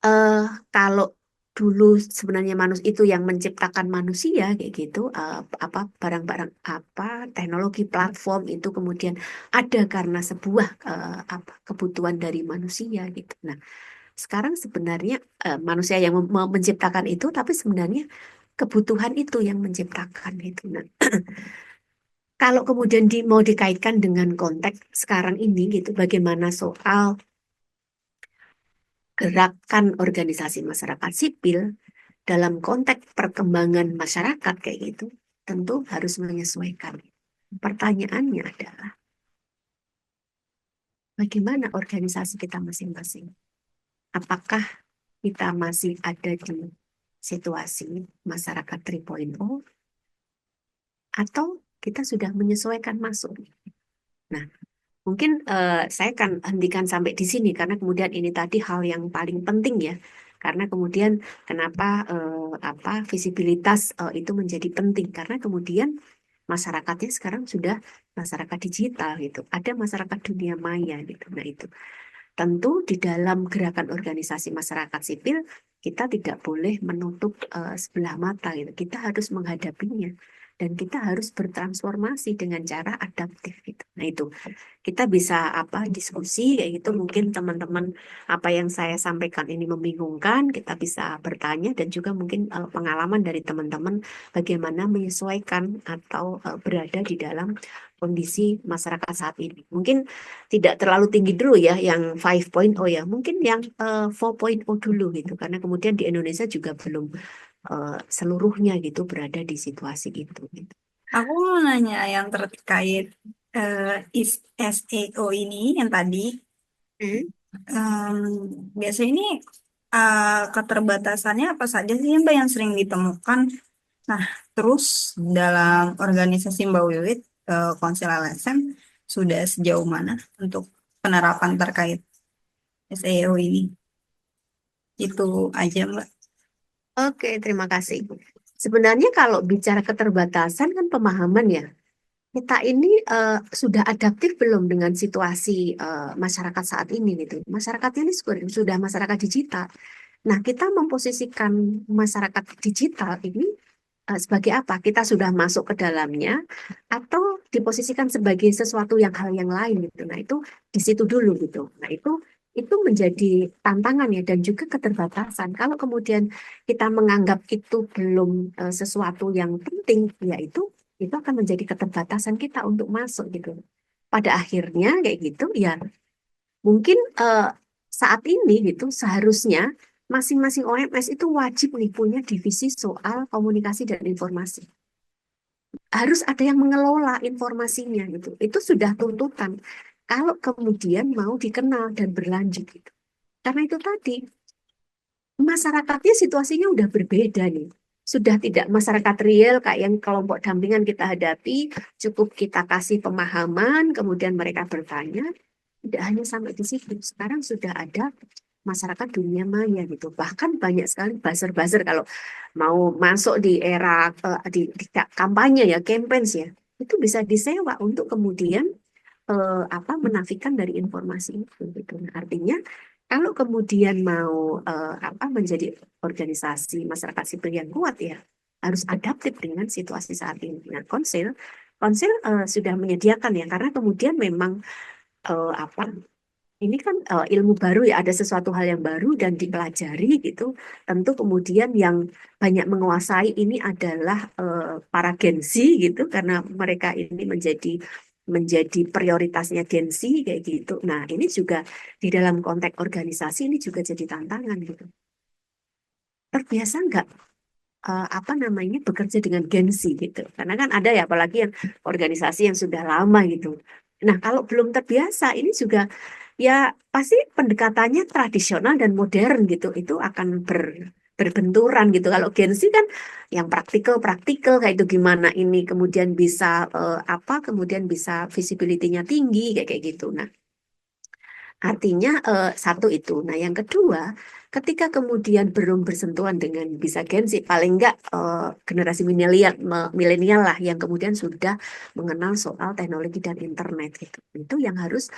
eh kalau dulu sebenarnya manusia itu yang menciptakan manusia kayak gitu, apa barang-barang apa teknologi platform itu kemudian ada karena sebuah apa kebutuhan dari manusia gitu. Nah, sekarang sebenarnya manusia yang menciptakan itu, tapi sebenarnya kebutuhan itu yang menciptakan itu. Nah, kalau kemudian mau dikaitkan dengan konteks sekarang ini gitu, bagaimana soal gerakan organisasi masyarakat sipil dalam konteks perkembangan masyarakat kayak gitu, tentu harus menyesuaikan. Pertanyaannya adalah bagaimana organisasi kita masing-masing? Apakah kita masih ada di situasi masyarakat 3.0 atau kita sudah menyesuaikan masuk? Nah, mungkin saya akan hentikan sampai di sini karena kemudian ini tadi hal yang paling penting ya. Karena kemudian kenapa apa visibilitas itu menjadi penting karena kemudian masyarakatnya sekarang sudah masyarakat digital gitu. Ada masyarakat dunia maya gitu. Nah, itu tentu di dalam gerakan organisasi masyarakat sipil kita tidak boleh menutup sebelah mata gitu. Kita harus menghadapinya dan kita harus bertransformasi dengan cara adaptif gitu. Nah, itu kita bisa apa diskusi kayak gitu mungkin teman-teman apa yang saya sampaikan ini membingungkan kita bisa bertanya dan juga mungkin pengalaman dari teman-teman bagaimana menyesuaikan atau berada di dalam kondisi masyarakat saat ini mungkin tidak terlalu tinggi dulu ya yang 5.0 ya mungkin yang 4.0 dulu gitu karena kemudian di Indonesia juga belum seluruhnya gitu berada di situasi itu gitu. Aku mau nanya yang terkait SEO ini yang tadi. Hmm. Em, Biasanya ini keterbatasannya apa saja sih Mbak yang sering ditemukan? Nah, terus dalam organisasi Mbak Wiwit, Konsil LSM, sudah sejauh mana untuk penerapan terkait SEO ini? Itu aja Mbak. Oke, terima kasih. Sebenarnya kalau bicara keterbatasan kan pemahaman ya. kita ini sudah adaptif belum dengan situasi masyarakat saat ini gitu. Masyarakat ini sudah masyarakat digital. Nah, kita memposisikan masyarakat digital ini sebagai apa? Kita sudah masuk ke dalamnya atau diposisikan sebagai sesuatu yang hal yang lain gitu. Nah, itu di situ dulu gitu. Nah, itu menjadi tantangan ya dan juga keterbatasan. Kalau kemudian kita menganggap itu belum sesuatu yang penting, ya itu akan menjadi keterbatasan kita untuk masuk gitu. Pada akhirnya kayak gitu ya mungkin saat ini gitu seharusnya masing-masing OMS itu wajib nih punya divisi soal komunikasi dan informasi. Harus ada yang mengelola informasinya gitu. Itu sudah tuntutan. Kalau kemudian mau dikenal dan berlanjut gitu. Karena itu tadi masyarakatnya situasinya udah berbeda nih. Sudah tidak masyarakat real kayak yang kelompok dampingan kita hadapi, cukup kita kasih pemahaman, kemudian mereka bertanya, tidak hanya sampai di situ. Sekarang sudah ada masyarakat dunia maya gitu. Bahkan banyak sekali buzzer-buzzer kalau mau masuk di era di kampanye ya, campaigns ya, itu bisa disewa untuk kemudian menafikan dari informasi itu gitu. Nah, artinya kalau kemudian mau menjadi organisasi masyarakat sipil yang kuat ya harus adaptif dengan situasi saat ini. Nah, konsil sudah menyediakan ya karena kemudian memang eh, apa ini kan ilmu baru ya, ada sesuatu hal yang baru dan dipelajari gitu. Tentu kemudian yang banyak menguasai ini adalah para Gen Z gitu, karena mereka ini menjadi prioritasnya Gen Z kayak gitu. Nah, ini juga di dalam konteks organisasi ini juga jadi tantangan gitu. Terbiasa nggak bekerja dengan Gen Z gitu? Karena kan ada ya, apalagi yang organisasi yang sudah lama gitu. Nah, kalau belum terbiasa, ini juga ya pasti pendekatannya tradisional dan modern gitu. Itu akan berbenturan gitu. Kalau Gen Z kan yang praktikal kayak itu gimana ini kemudian bisa kemudian bisa visibility-nya tinggi kayak gitu. Nah, artinya satu itu. Nah, yang kedua, ketika kemudian belum bersentuhan dengan bisa Gen Z, paling enggak generasi milenial lah yang kemudian sudah mengenal soal teknologi dan internet gitu. Itu yang harus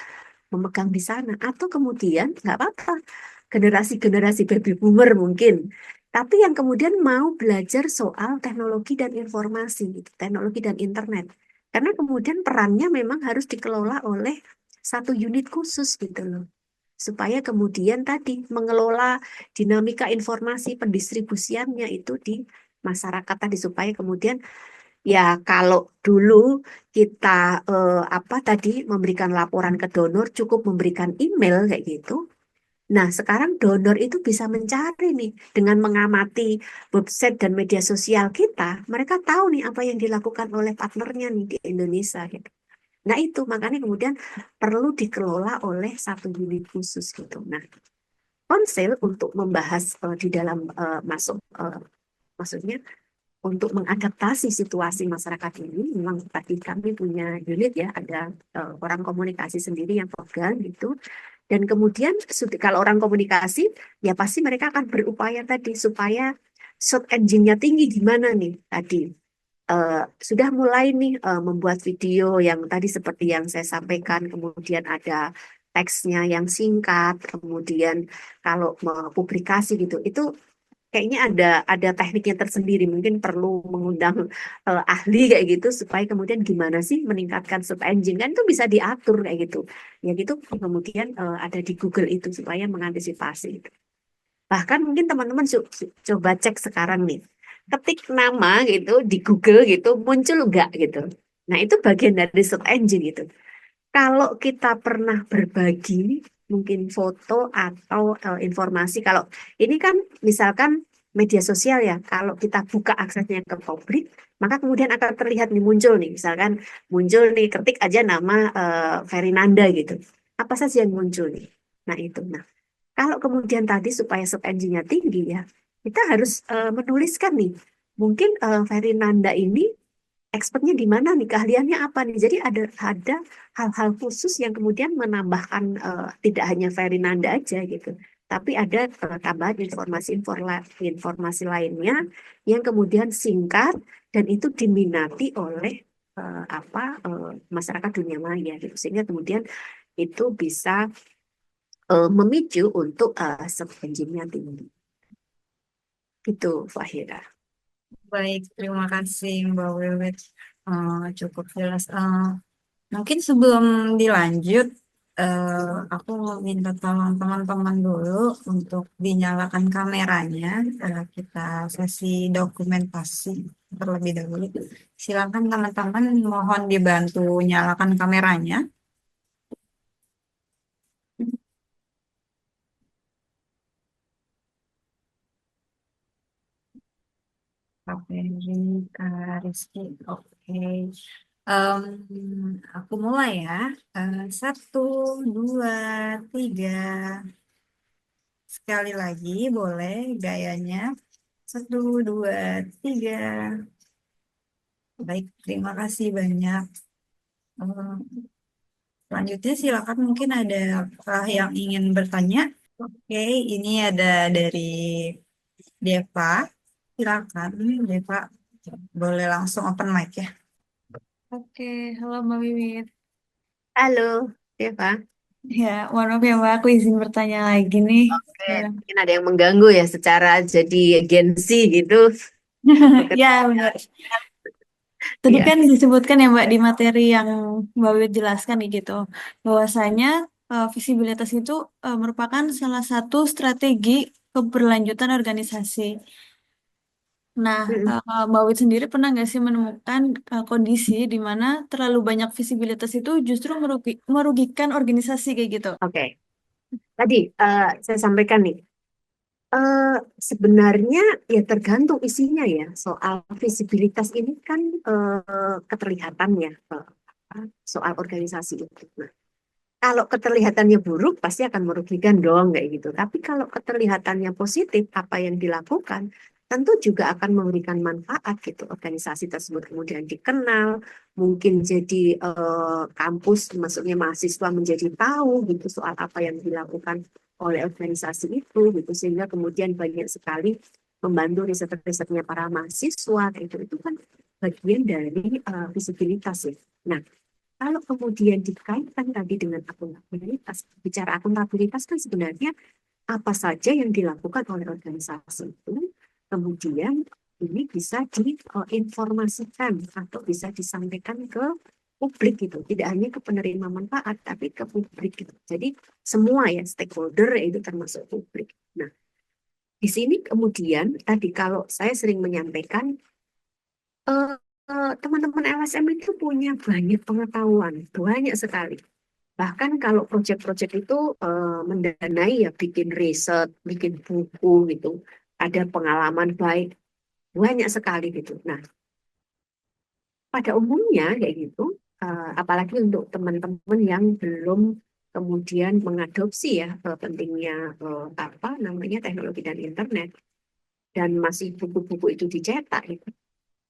memegang di sana. Atau kemudian nggak apa-apa, generasi-generasi baby boomer mungkin. Tapi yang kemudian mau belajar soal teknologi dan informasi, gitu, teknologi dan internet. Karena kemudian perannya memang harus dikelola oleh satu unit khusus gitu loh. Supaya kemudian tadi mengelola dinamika informasi pendistribusiannya itu di masyarakat tadi supaya kemudian ya kalau dulu kita memberikan laporan ke donor cukup memberikan email kayak gitu. Nah, sekarang donor itu bisa mencari nih dengan mengamati website dan media sosial kita. Mereka tahu nih apa yang dilakukan oleh partnernya nih di Indonesia gitu. Nah, itu makanya kemudian perlu dikelola oleh satu unit khusus gitu. Nah, konsel untuk membahas di dalam maksudnya untuk mengadaptasi situasi masyarakat ini, memang tadi kami punya unit ya, ada orang komunikasi sendiri yang pegang gitu. Dan kemudian kalau orang komunikasi, ya pasti mereka akan berupaya tadi supaya search engine-nya tinggi gimana nih tadi. Sudah mulai nih membuat video yang tadi seperti yang saya sampaikan, kemudian ada teksnya yang singkat, kemudian kalau mau publikasi gitu, itu kayaknya ada tekniknya tersendiri, mungkin perlu mengundang ahli kayak gitu supaya kemudian gimana sih meningkatkan search engine kan itu bisa diatur kayak gitu. Ya gitu kemudian ada di Google itu supaya mengantisipasi itu. Bahkan mungkin teman-teman coba cek sekarang nih. Ketik nama gitu di Google gitu muncul enggak gitu. Nah, itu bagian dari search engine gitu. Kalau kita pernah berbagi mungkin foto atau informasi, kalau ini kan misalkan media sosial ya, kalau kita buka aksesnya ke publik, maka kemudian akan terlihat nih muncul nih, misalkan muncul nih ketik aja nama Ferinanda gitu. Apa saja yang muncul nih? Nah itu. Nah kalau kemudian tadi supaya search engine-nya tinggi ya, kita harus menuliskan nih. Mungkin Ferinanda ini expertnya di mana nih, keahliannya apa nih. Jadi ada hal-hal khusus yang kemudian menambahkan tidak hanya Ferinanda aja gitu, tapi ada tambahan informasi lainnya yang kemudian singkat dan itu diminati oleh masyarakat dunia maya gitu, sehingga kemudian itu bisa memicu untuk search engine-nya tinggi. Gitu, Fahira. Baik, terima kasih Mbak Wiwit. Cukup jelas. Mungkin sebelum dilanjut, aku mau minta tolong teman-teman dulu untuk dinyalakan kameranya. Kita sesi dokumentasi terlebih dahulu. Silakan teman-teman, mohon dibantu nyalakan kameranya. Oke, Kak Rizky. Oke. Aku mulai ya. Satu, dua, tiga. Sekali lagi boleh gayanya. Satu, dua, tiga. Baik, terima kasih banyak. Eh, Selanjutnya silakan mungkin ada yang ingin bertanya. Oke, ini ada dari Deva. Silakan, Deva. Boleh langsung open mic ya. Oke, halo Mbak Wiwit. Halo, Eva. Ya, mohon maaf ya Mbak, aku izin bertanya lagi nih. Oke, Ya, mungkin ada yang mengganggu ya secara jadi agensi gitu. ya benar. Tadi Ya. kan disebutkan ya Mbak di materi yang Mbak Wiwit jelaskan nih gitu, bahwasanya visibilitas itu merupakan salah satu strategi keberlanjutan organisasi. Nah, Mm-mm. Mbak Wiwit sendiri pernah nggak sih menemukan kondisi di mana terlalu banyak visibilitas itu justru merugikan organisasi kayak gitu? Oke, tadi saya sampaikan nih, eh, sebenarnya ya tergantung isinya ya. Soal visibilitas ini kan keterlihatannya, apa, soal organisasi itu. Nah, kalau keterlihatannya buruk pasti akan merugikan dong kayak gitu. Tapi kalau keterlihatannya positif, apa yang dilakukan tentu juga akan memberikan manfaat gitu. Organisasi tersebut kemudian dikenal, mungkin jadi kampus, maksudnya mahasiswa menjadi tahu gitu soal apa yang dilakukan oleh organisasi itu gitu, sehingga kemudian banyak sekali membantu riset-risetnya para mahasiswa itu kan bagian dari visibilitas ya. Nah, kalau kemudian dikaitkan tadi dengan akuntabilitas, bicara akuntabilitas kan sebenarnya apa saja yang dilakukan oleh organisasi itu, kemudian ini bisa diinformasikan atau bisa disampaikan ke publik gitu, tidak hanya ke penerima manfaat, tapi ke publik gitu. Jadi semua ya stakeholder itu termasuk publik. Nah, di sini kemudian tadi kalau saya sering menyampaikan eh, teman-teman LSM itu punya banyak pengetahuan, banyak sekali. Bahkan kalau proyek-proyek itu mendanai ya bikin riset, bikin buku gitu, ada pengalaman baik, banyak sekali gitu. Nah, pada umumnya kayak gitu, apalagi untuk teman-teman yang belum kemudian mengadopsi ya pentingnya apa namanya teknologi dan internet dan masih buku-buku itu dicetak gitu.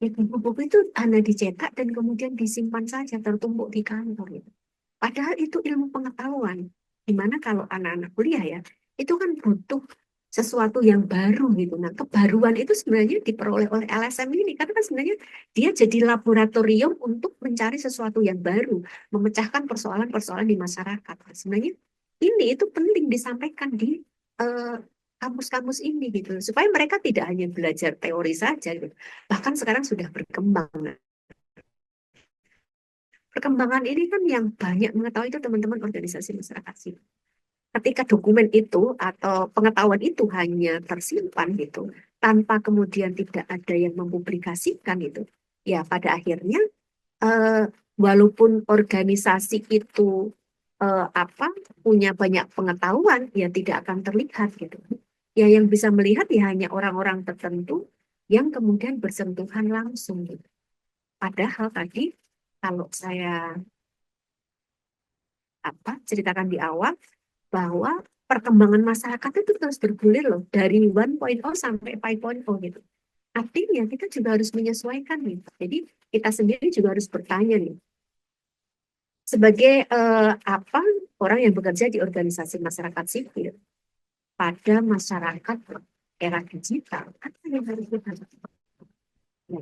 Ya, buku-buku itu hanya dicetak dan kemudian disimpan saja tertumpuk di kantor gitu. Padahal itu ilmu pengetahuan. Dimana kalau anak-anak kuliah ya, itu kan butuh sesuatu yang baru gitu. Nah, kebaruan itu sebenarnya diperoleh oleh LSM ini. Karena kan sebenarnya dia jadi laboratorium untuk mencari sesuatu yang baru. Memecahkan persoalan-persoalan di masyarakat. Nah, sebenarnya ini itu penting disampaikan di eh, kampus-kampus ini gitu. Supaya mereka tidak hanya belajar teori saja gitu. Bahkan sekarang sudah berkembang. Nah, perkembangan ini kan yang banyak mengetahui itu teman-teman organisasi masyarakat sipil. Ketika dokumen itu atau pengetahuan itu hanya tersimpan gitu, tanpa kemudian tidak ada yang mempublikasikan itu, ya pada akhirnya eh, walaupun organisasi itu apa punya banyak pengetahuan, ya tidak akan terlihat gitu. Ya yang bisa melihat ya hanya orang-orang tertentu yang kemudian bersentuhan langsung gitu. Padahal tadi kalau saya apa ceritakan di awal bahwa perkembangan masyarakat itu terus bergulir loh dari 1.0 sampai 5.0 gitu. Artinya kita juga harus menyesuaikan nih. Jadi kita sendiri juga harus bertanya nih sebagai apa orang yang bekerja di organisasi masyarakat sipil pada masyarakat era digital apa yang harus kita lakukan? Ya,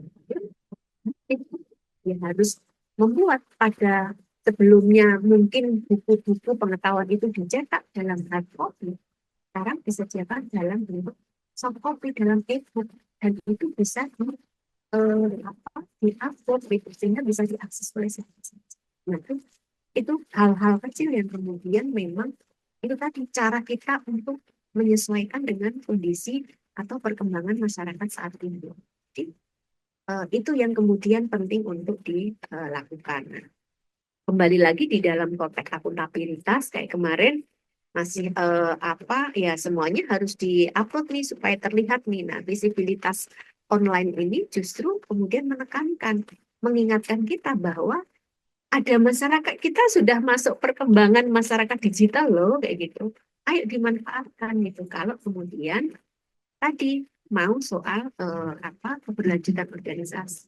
ya harus membuat pada sebelumnya mungkin buku-buku pengetahuan itu dicetak dalam hard copy, sekarang disediakan dalam bentuk soft copy, dalam e-book, dan itu bisa diupload gitu, sehingga bisa diakses oleh siapa saja. Nah, itu hal-hal kecil yang kemudian memang itu tadi cara kita untuk menyesuaikan dengan kondisi atau perkembangan masyarakat saat ini. Jadi, itu yang kemudian penting untuk dilakukan. Nah, kembali lagi di dalam konteks akuntabilitas kayak kemarin masih ya semuanya harus diupload nih supaya terlihat nih. Nah, visibilitas online ini justru kemudian menekankan, mengingatkan kita bahwa ada masyarakat kita sudah masuk perkembangan masyarakat digital loh kayak gitu. Ayo dimanfaatkan gitu. Kalau kemudian tadi mau soal keberlanjutan organisasi.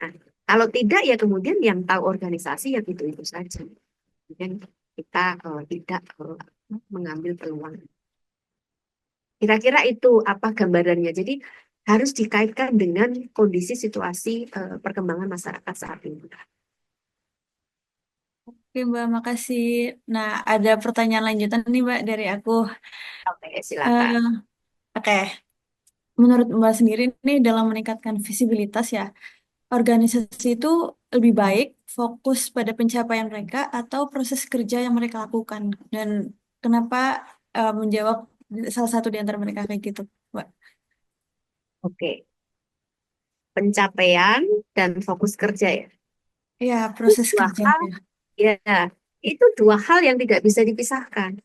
Nah, kalau tidak ya kemudian yang tahu organisasi yang itu saja. Kemudian kita tidak mengambil peluang. Kira-kira itu apa gambarannya. Jadi harus dikaitkan dengan kondisi situasi perkembangan masyarakat saat ini. Oke, Mbak, makasih. Nah, ada pertanyaan lanjutan nih, Mbak, dari aku. Oke, silakan. Eh, Oke, menurut Mbak sendiri nih dalam meningkatkan visibilitas ya, organisasi itu lebih baik fokus pada pencapaian mereka atau proses kerja yang mereka lakukan? Dan kenapa menjawab salah satu di antara mereka kayak gitu, Mbak? Oke, pencapaian dan fokus kerja ya. Ya, Itu proses dua hal, kerjanya. ya, itu dua hal yang tidak bisa dipisahkan.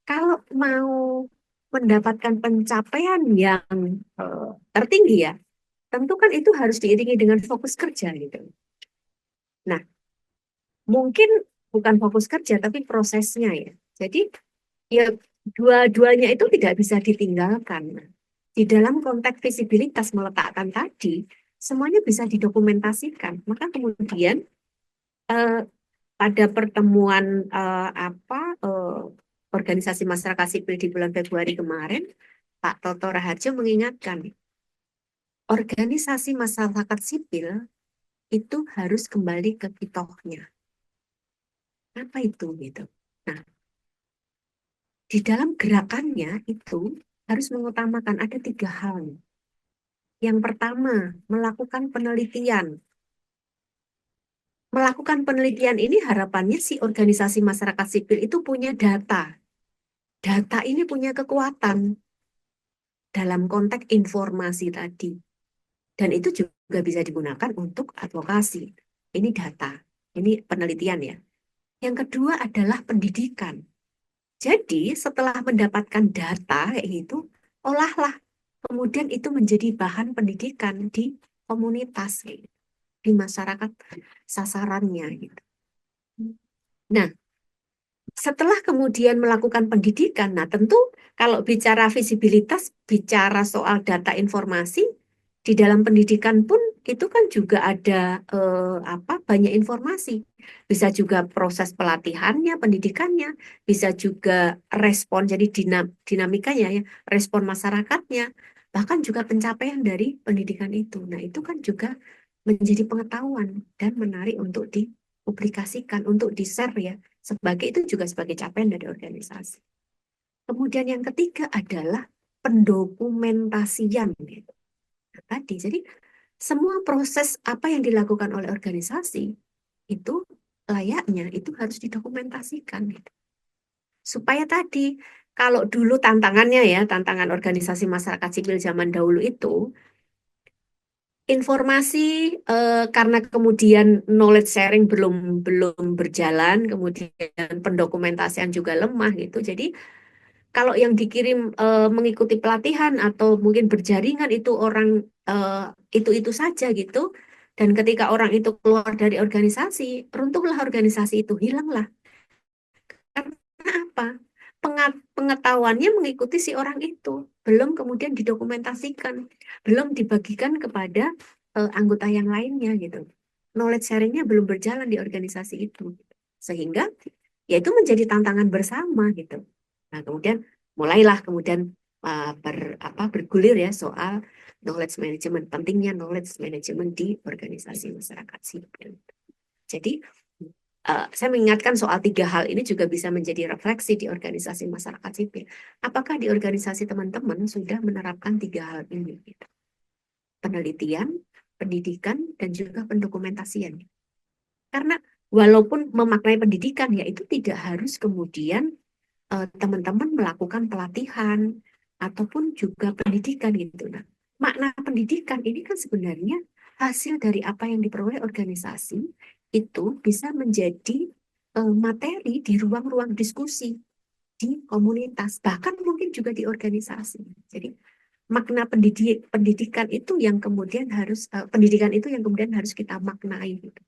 Kalau mau mendapatkan pencapaian yang tertinggi ya, tentu kan itu harus diiringi dengan fokus kerja gitu. Nah, mungkin bukan fokus kerja tapi prosesnya ya. Jadi ya dua-duanya itu tidak bisa ditinggalkan. Nah, di dalam konteks visibilitas meletakkan tadi, semuanya bisa didokumentasikan. Maka kemudian eh, pada pertemuan organisasi masyarakat sipil di bulan Februari kemarin, Pak Toto Raharjo mengingatkan, organisasi masyarakat sipil itu harus kembali ke kitohnya. Apa itu gitu? Nah, di dalam gerakannya itu harus mengutamakan ada 3 hal. Yang pertama, melakukan penelitian. Melakukan penelitian ini harapannya si organisasi masyarakat sipil itu punya data. Data ini punya kekuatan dalam konteks informasi tadi. Dan itu juga bisa digunakan untuk advokasi. Ini data, ini penelitian ya. Yang kedua adalah pendidikan. Jadi setelah mendapatkan data kayak gitu, olahlah. Kemudian itu menjadi bahan pendidikan di komunitas, kayak gitu, di masyarakat sasarannya gitu. Nah, setelah kemudian melakukan pendidikan, nah tentu kalau bicara visibilitas, bicara soal data informasi, di dalam pendidikan pun itu kan juga ada banyak informasi. Bisa juga proses pelatihannya, pendidikannya, bisa juga respon, jadi dinamikanya ya, respon masyarakatnya, bahkan juga pencapaian dari pendidikan itu. Nah, itu kan juga menjadi pengetahuan dan menarik untuk dipublikasikan, untuk di-share ya sebagai itu juga sebagai capaian dari organisasi. Kemudian yang ketiga adalah pendokumentasian gitu. Nah, tadi jadi semua proses apa yang dilakukan oleh organisasi itu layaknya itu harus didokumentasikan gitu. Supaya tadi kalau dulu tantangannya ya, tantangan organisasi masyarakat sipil zaman dahulu itu informasi karena kemudian knowledge sharing belum belum berjalan, kemudian pendokumentasian juga lemah gitu. Jadi kalau yang dikirim mengikuti pelatihan atau mungkin berjaringan itu orang itu saja gitu. Dan ketika orang itu keluar dari organisasi, runtuhlah organisasi itu, hilanglah. Karena apa? Pengetahuannya mengikuti si orang itu, belum kemudian didokumentasikan, belum dibagikan kepada anggota yang lainnya gitu. Knowledge sharingnya belum berjalan di organisasi itu, sehingga ya itu menjadi tantangan bersama gitu. Nah kemudian mulailah kemudian bergulir ya soal knowledge management, pentingnya knowledge management di organisasi masyarakat sipil. Jadi saya mengingatkan soal 3 hal ini juga bisa menjadi refleksi di organisasi masyarakat sipil. Apakah di organisasi teman-teman sudah menerapkan 3 hal ini? Gitu. Penelitian, pendidikan, dan juga pendokumentasian. Karena walaupun memaknai pendidikan, ya itu tidak harus kemudian teman-teman melakukan pelatihan ataupun juga pendidikan gitu. Nah, makna pendidikan ini kan sebenarnya hasil dari apa yang diperoleh organisasi itu bisa menjadi materi di ruang-ruang diskusi di komunitas, bahkan mungkin juga di organisasi. Jadi makna pendidikan itu yang kemudian harus pendidikan itu yang kemudian harus kita maknai gitu.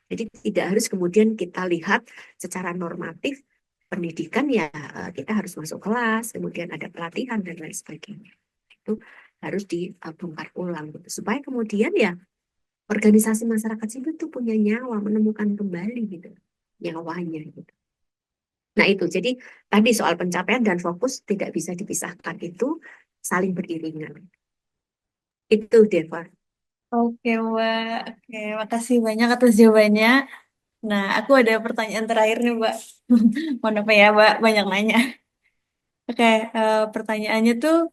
Jadi tidak harus kemudian kita lihat secara normatif pendidikan ya kita harus masuk kelas, kemudian ada pelatihan dan lain sebagainya. Itu harus dibongkar ulang gitu. Supaya kemudian ya organisasi masyarakat sipil itu punya nyawa, menemukan kembali gitu nyawanya gitu. Nah itu jadi tadi soal pencapaian dan fokus tidak bisa dipisahkan, itu saling beriringan. Itu Deva. Oke, Mbak. Oke, makasih banyak atas jawabannya. Nah, aku ada pertanyaan terakhir nih, Mbak. Mohon apa ya, Mbak, banyak nanya. Oke, pertanyaannya tuh,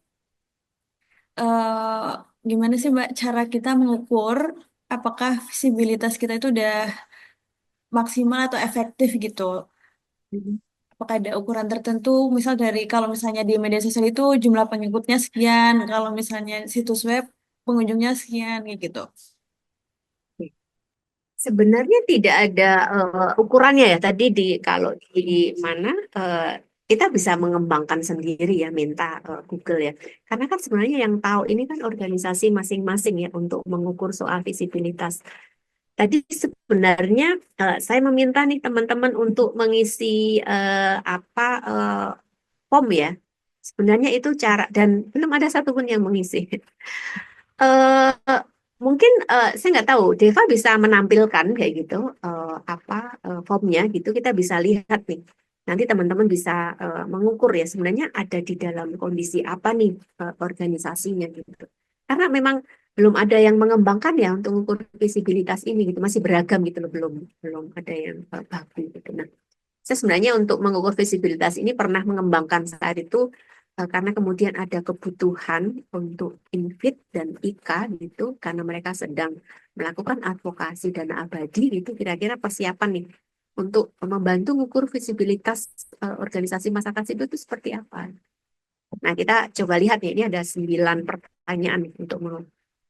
gimana sih, Mbak, cara kita mengukur apakah visibilitas kita itu udah maksimal atau efektif gitu? Apakah ada ukuran tertentu, misal dari kalau misalnya di media sosial itu jumlah pengikutnya sekian, kalau misalnya situs web pengunjungnya sekian, kayak gitu. Sebenarnya tidak ada ukurannya ya. Tadi kalau di mana kita bisa mengembangkan sendiri ya, minta Google ya. Karena kan sebenarnya yang tahu ini kan organisasi masing-masing ya untuk mengukur soal visibilitas. Tadi sebenarnya saya meminta nih teman-teman untuk mengisi form ya. Sebenarnya itu cara dan belum ada satupun yang mengisi. eh Mungkin saya nggak tahu, Deva bisa menampilkan kayak gitu formnya gitu kita bisa lihat nih. Nanti teman-teman bisa mengukur ya sebenarnya ada di dalam kondisi apa nih organisasinya gitu. Karena memang belum ada yang mengembangkan ya untuk mengukur visibilitas ini gitu, masih beragam gitu loh, belum belum ada yang baku gitu. Nah, saya sebenarnya untuk mengukur visibilitas ini pernah mengembangkan saat itu karena kemudian ada kebutuhan untuk Infit dan IKA gitu karena mereka sedang melakukan advokasi dana abadi gitu, kira-kira persiapan nih untuk membantu mengukur visibilitas organisasi masyarakat sipil itu seperti apa. Nah, kita coba lihat nih, ini ada 9 pertanyaan nih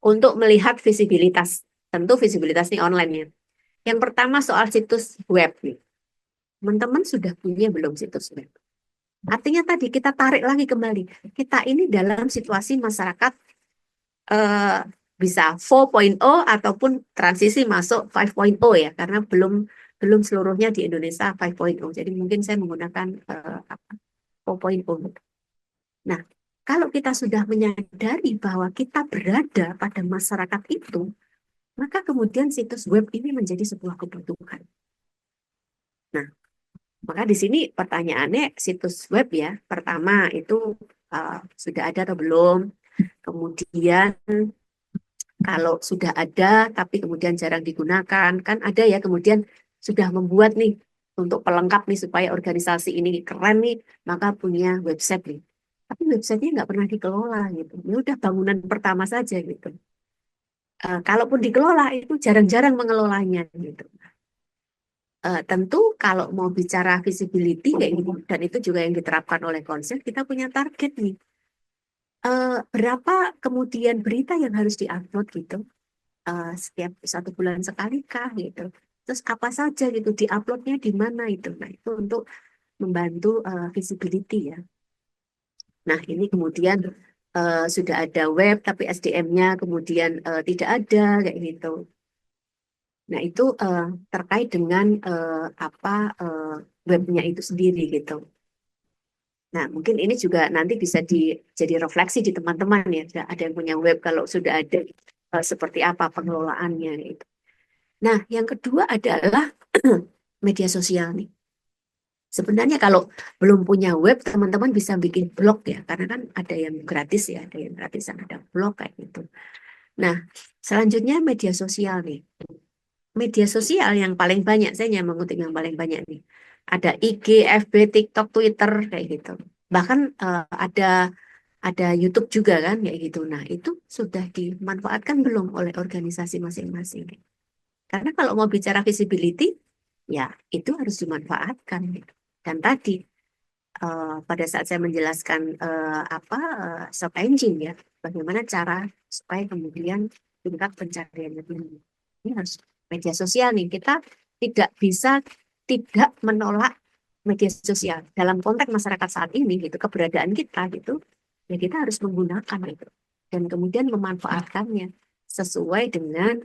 untuk melihat visibilitas. Tentu visibilitas ini online ya. Yang pertama soal situs web nih. Teman-teman sudah punya belum situs web? Artinya tadi kita tarik lagi kembali. Kita ini dalam situasi masyarakat bisa 4.0 ataupun transisi masuk 5.0 ya, karena belum seluruhnya di Indonesia 5.0. Jadi mungkin saya menggunakan 4.0. Nah, kalau kita sudah menyadari bahwa kita berada pada masyarakat itu, maka kemudian situs web ini menjadi sebuah kebutuhan. Nah, maka di sini pertanyaannya situs web ya. Pertama itu sudah ada atau belum? Kemudian kalau sudah ada tapi kemudian jarang digunakan, kan ada ya kemudian sudah membuat nih untuk pelengkap nih supaya organisasi ini keren nih, maka punya website nih. Tapi websitenya nggak pernah dikelola gitu. Ya udah bangunan pertama saja gitu. Kalaupun dikelola itu jarang-jarang mengelolanya gitu. Tentu kalau mau bicara visibility kayak gitu, dan itu juga yang diterapkan oleh konsep, kita punya target nih. Berapa kemudian berita yang harus diupload gitu, setiap 1 bulan sekali kah gitu. Terus apa saja gitu, diuploadnya di mana itu. Nah itu untuk membantu visibility ya. Nah ini kemudian sudah ada web tapi SDM-nya kemudian tidak ada kayak gitu. Nah, itu terkait dengan webnya itu sendiri gitu. Nah, mungkin ini juga nanti bisa jadi refleksi di teman-teman ya. Ada yang punya web kalau sudah ada seperti apa pengelolaannya gitu. Nah, yang kedua adalah media sosial nih. Sebenarnya kalau belum punya web, teman-teman bisa bikin blog ya, karena kan ada yang gratis ya, ada yang gratisan, ada blog kayak gitu. Nah, selanjutnya media sosial nih. media sosial yang paling banyak, saya hanya mengutip yang paling banyak nih. Ada IG, FB, TikTok, Twitter kayak gitu. Bahkan ada YouTube juga kan kayak gitu. Nah, itu sudah dimanfaatkan belum oleh organisasi masing-masing? Karena kalau mau bicara visibility, ya itu harus dimanfaatkan gitu. Dan tadi pada saat saya menjelaskan search engine ya, bagaimana cara supaya kemudian tingkat pencariannya tinggi. Ini harus media sosial nih. Kita tidak bisa tidak menolak media sosial dalam konteks masyarakat saat ini gitu, keberadaan kita gitu. Ya kita harus menggunakan itu dan kemudian memanfaatkannya sesuai dengan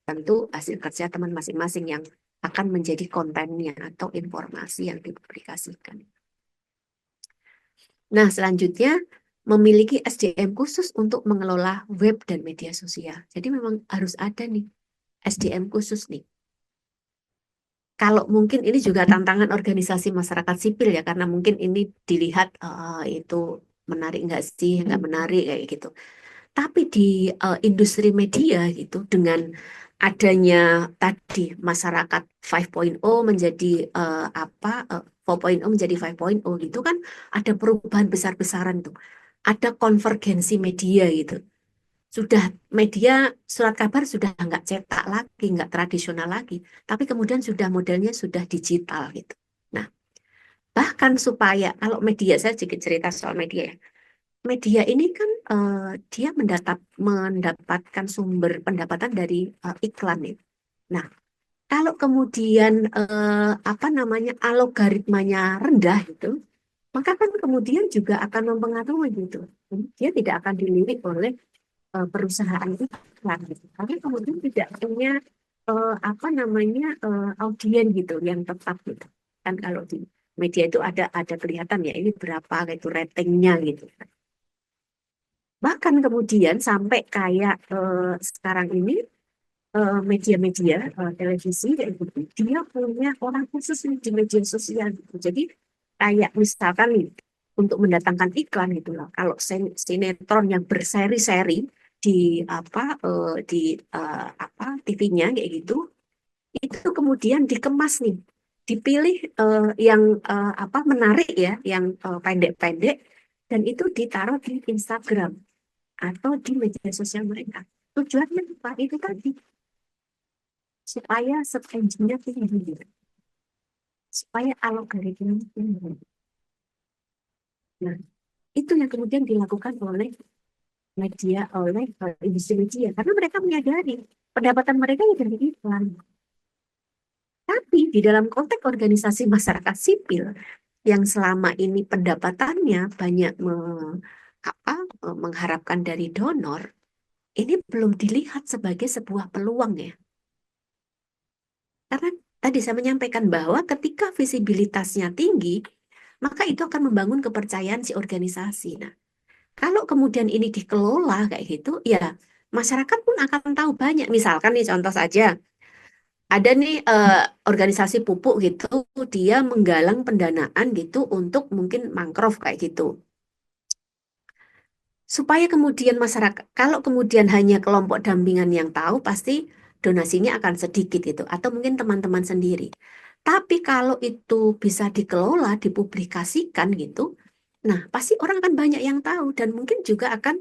tentu hasil kerja teman masing-masing yang akan menjadi kontennya atau informasi yang dipublikasikan. Nah, selanjutnya memiliki SDM khusus untuk mengelola web dan media sosial. Jadi memang harus ada nih SDM khusus nih. Kalau mungkin ini juga tantangan organisasi masyarakat sipil ya, karena mungkin ini dilihat itu menarik nggak sih, nggak menarik kayak gitu. Tapi di industri media gitu, dengan adanya tadi masyarakat 5.0 menjadi 4.0 menjadi 5.0 gitu kan, ada perubahan besar-besaran tuh. Ada konvergensi media gitu. Sudah media surat kabar sudah nggak cetak lagi, nggak tradisional lagi, tapi kemudian sudah modelnya sudah digital gitu. Nah, bahkan supaya kalau media, saya sedikit cerita soal media ya. Media ini kan dia mendapatkan sumber pendapatan dari iklan ya. Nah, kalau kemudian algoritmanya rendah itu, maka kan kemudian juga akan mempengaruhi gitu. Dia tidak akan dilirik oleh perusahaan iklan gitu. Karena kemudian tidak punya audien gitu yang tetap gitu. Kan kalau di media itu ada kelihatan ya ini berapa itu ratingnya gitu. Bahkan kemudian sampai kayak sekarang ini media-media televisi kayak gitu, dia punya orang khusus nih di media sosial gitu. Jadi kayak misalkan nih untuk mendatangkan iklan gitu lah. Kalau sinetron yang berseri-seri di TV-nya kayak gitu, itu kemudian dikemas nih, dipilih yang menarik ya, yang pendek-pendek, dan itu ditaruh di Instagram atau di media sosial mereka. Tujuannya apa? Itu tadi supaya search engine-nya tinggi, supaya algoritmanya tinggi. Nah, itu yang kemudian dilakukan oleh industri media, karena mereka menyadari pendapatan mereka ya dari iklan. Tapi di dalam konteks organisasi masyarakat sipil yang selama ini pendapatannya banyak mengharapkan dari donor, ini belum dilihat sebagai sebuah peluang ya. Karena tadi saya menyampaikan bahwa ketika visibilitasnya tinggi, maka itu akan membangun kepercayaan si organisasi. Nah, kalau kemudian ini dikelola kayak gitu, ya masyarakat pun akan tahu banyak. Misalkan nih contoh saja, ada nih organisasi pupuk gitu, dia menggalang pendanaan gitu untuk mungkin mangrove kayak gitu. Supaya kemudian masyarakat, kalau kemudian hanya kelompok dampingan yang tahu, pasti donasinya akan sedikit gitu, atau mungkin teman-teman sendiri. Tapi kalau itu bisa dikelola, dipublikasikan gitu, nah pasti orang akan banyak yang tahu dan mungkin juga akan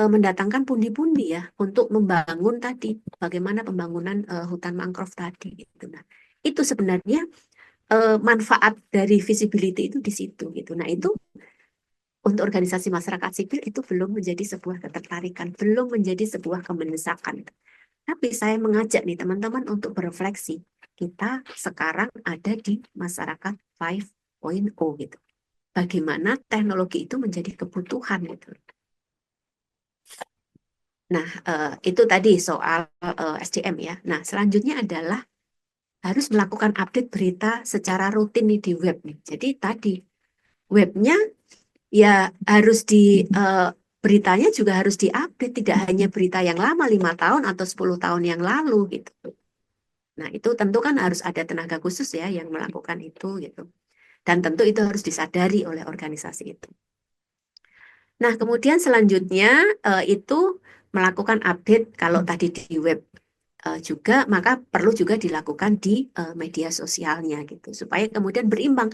mendatangkan pundi-pundi ya untuk membangun tadi, bagaimana pembangunan hutan mangrove tadi gitu. Nah, itu sebenarnya manfaat dari visibility itu di situ gitu. Nah, itu untuk organisasi masyarakat sipil itu belum menjadi sebuah ketertarikan, belum menjadi sebuah kemendesakan. Tapi saya mengajak nih teman-teman untuk berefleksi. Kita sekarang ada di masyarakat 5.0 gitu. Bagaimana teknologi itu menjadi kebutuhan gitu. Nah, itu tadi soal SDM ya. Nah, selanjutnya adalah harus melakukan update berita secara rutin nih di web nih. Jadi tadi webnya ya harus beritanya juga harus diupdate, tidak hanya berita yang lama 5 tahun atau 10 tahun yang lalu gitu. Nah, itu tentu kan harus ada tenaga khusus ya yang melakukan itu gitu. Dan tentu itu harus disadari oleh organisasi itu. Nah, kemudian selanjutnya itu melakukan update kalau tadi di web juga maka perlu juga dilakukan di media sosialnya gitu supaya kemudian berimbang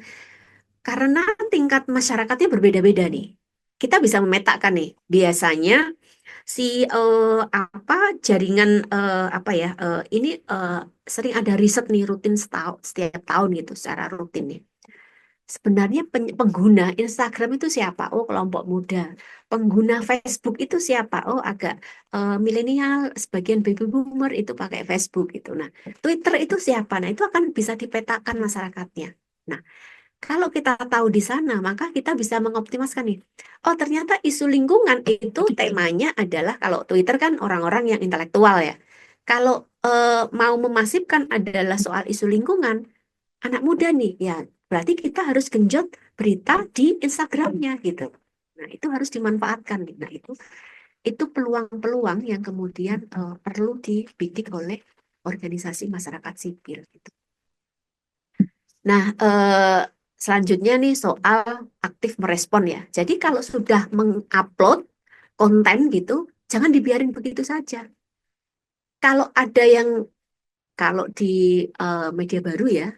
karena tingkat masyarakatnya berbeda-beda nih. Kita bisa memetakan nih biasanya si apa jaringan apa ya ini sering ada riset nih rutin setiap tahun gitu secara rutin nih. Sebenarnya pengguna Instagram itu siapa? Oh, kelompok muda. Pengguna Facebook itu siapa? Oh, agak milenial, sebagian baby boomer itu pakai Facebook gitu. Nah, Twitter itu siapa? Nah, itu akan bisa dipetakan masyarakatnya. Nah, kalau kita tahu di sana, maka kita bisa mengoptimalkan nih. Oh, ternyata isu lingkungan itu temanya adalah kalau Twitter kan orang-orang yang intelektual ya. Kalau mau memasifkan adalah soal isu lingkungan, anak muda nih, ya berarti kita harus genjot berita di Instagramnya gitu. Nah, itu harus dimanfaatkan nih. Nah, itu peluang-peluang yang kemudian perlu dibidik oleh organisasi masyarakat sipil gitu. Nah, selanjutnya nih soal aktif merespon ya. Jadi kalau sudah mengupload konten gitu, jangan dibiarin begitu saja. Kalau ada yang kalau di media baru ya,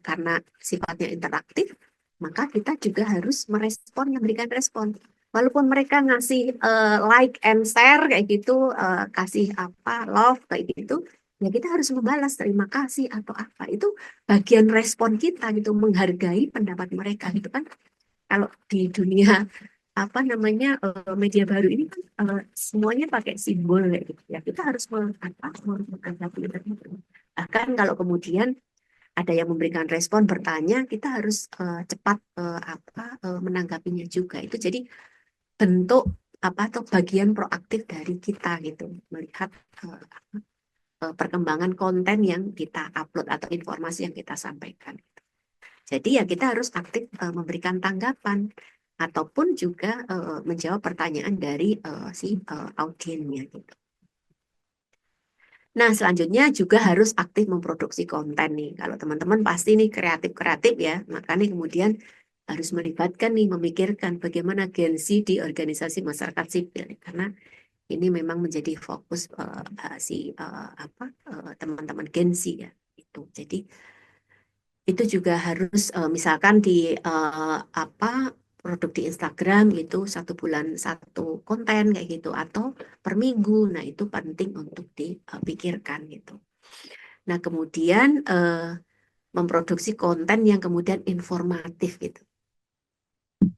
karena sifatnya interaktif, maka kita juga harus merespon, memberikan respon. Walaupun mereka ngasih like and share kayak gitu, kasih apa, love kayak gitu, ya kita harus membalas terima kasih atau apa. Itu bagian respon kita gitu, menghargai pendapat mereka gitu kan. Kalau di dunia apa namanya media baru ini kan semuanya pakai simbol kayak gitu ya. Kita harus menanggapi itu. Bahkan kalau kemudian ada yang memberikan respon bertanya, kita harus cepat menanggapinya juga. Itu jadi bentuk apa atau bagian proaktif dari kita gitu melihat perkembangan konten yang kita upload atau informasi yang kita sampaikan. Jadi ya kita harus aktif memberikan tanggapan ataupun juga menjawab pertanyaan dari si audiennya gitu. Nah, selanjutnya juga harus aktif memproduksi konten nih. Kalau teman-teman pasti nih kreatif-kreatif ya, makanya kemudian harus melibatkan nih, memikirkan bagaimana Gen Z di organisasi masyarakat sipil. Karena ini memang menjadi fokus teman-teman Gen Z ya. Itu. Jadi itu juga harus misalkan di apa produk di Instagram itu 1 bulan 1 konten kayak gitu atau per minggu. Nah, itu penting untuk dipikirkan gitu. Nah, kemudian memproduksi konten yang kemudian informatif gitu.